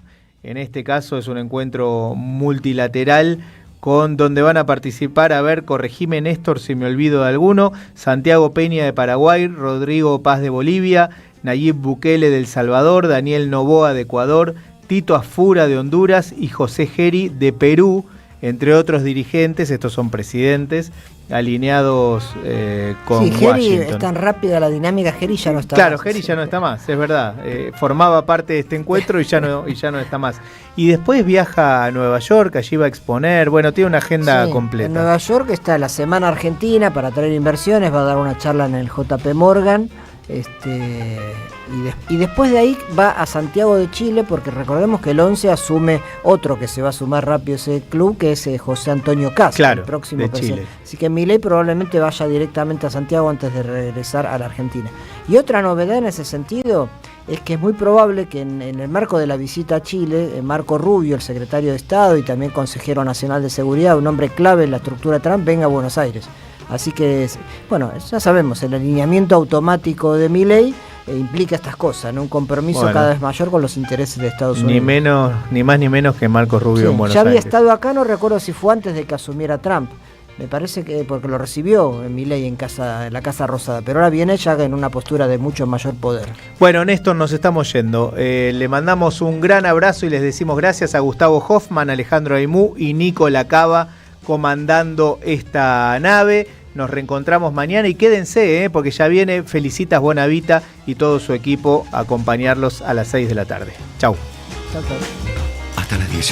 En este caso es un encuentro multilateral con donde van a participar, a ver, corregime Néstor si me olvido de alguno, Santiago Peña de Paraguay, Rodrigo Paz de Bolivia, Nayib Bukele de El Salvador, Daniel Noboa de Ecuador, Tito Asfura de Honduras y José Geri de Perú, entre otros dirigentes. Estos son presidentes alineados con Washington. Geri, es tan rápida la dinámica, Geri ya no está claro, más. Geri ya no está más, es verdad. Formaba parte de este encuentro y ya no está más. Y después viaja a Nueva York, allí va a exponer, bueno, tiene una agenda completa. En Nueva York está la Semana Argentina para traer inversiones, va a dar una charla en el JP Morgan, Y después de ahí va a Santiago de Chile, porque recordemos que el 11 asume otro que se va a sumar rápido a ese club, que es José Antonio Caz, claro, el próximo de presidente. Chile. Así que Milei probablemente vaya directamente a Santiago antes de regresar a la Argentina. Y otra novedad en ese sentido es que es muy probable que en el marco de la visita a Chile, Marco Rubio, el secretario de Estado y también consejero nacional de seguridad, un hombre clave en la estructura Trump, venga a Buenos Aires. Así que, bueno, ya sabemos, el alineamiento automático de Milei implica estas cosas, ¿no? Un compromiso cada vez mayor con los intereses de Estados Unidos. Ni más ni menos que Marco Rubio en Buenos ya había Aires. estado acá, no recuerdo si fue antes de que asumiera Trump. Me parece que porque lo recibió Milei en la Casa Rosada, pero ahora viene ya en una postura de mucho mayor poder. Bueno, Néstor, nos estamos yendo. Le mandamos un gran abrazo y les decimos gracias a Gustavo Hoffman, Alejandro Aimú y Nico Lacaba comandando esta nave. Nos reencontramos mañana y quédense, porque ya viene Felicitas Bonavita y todo su equipo a acompañarlos a las 6 de la tarde. Chau. Chau, chau. Hasta las 10.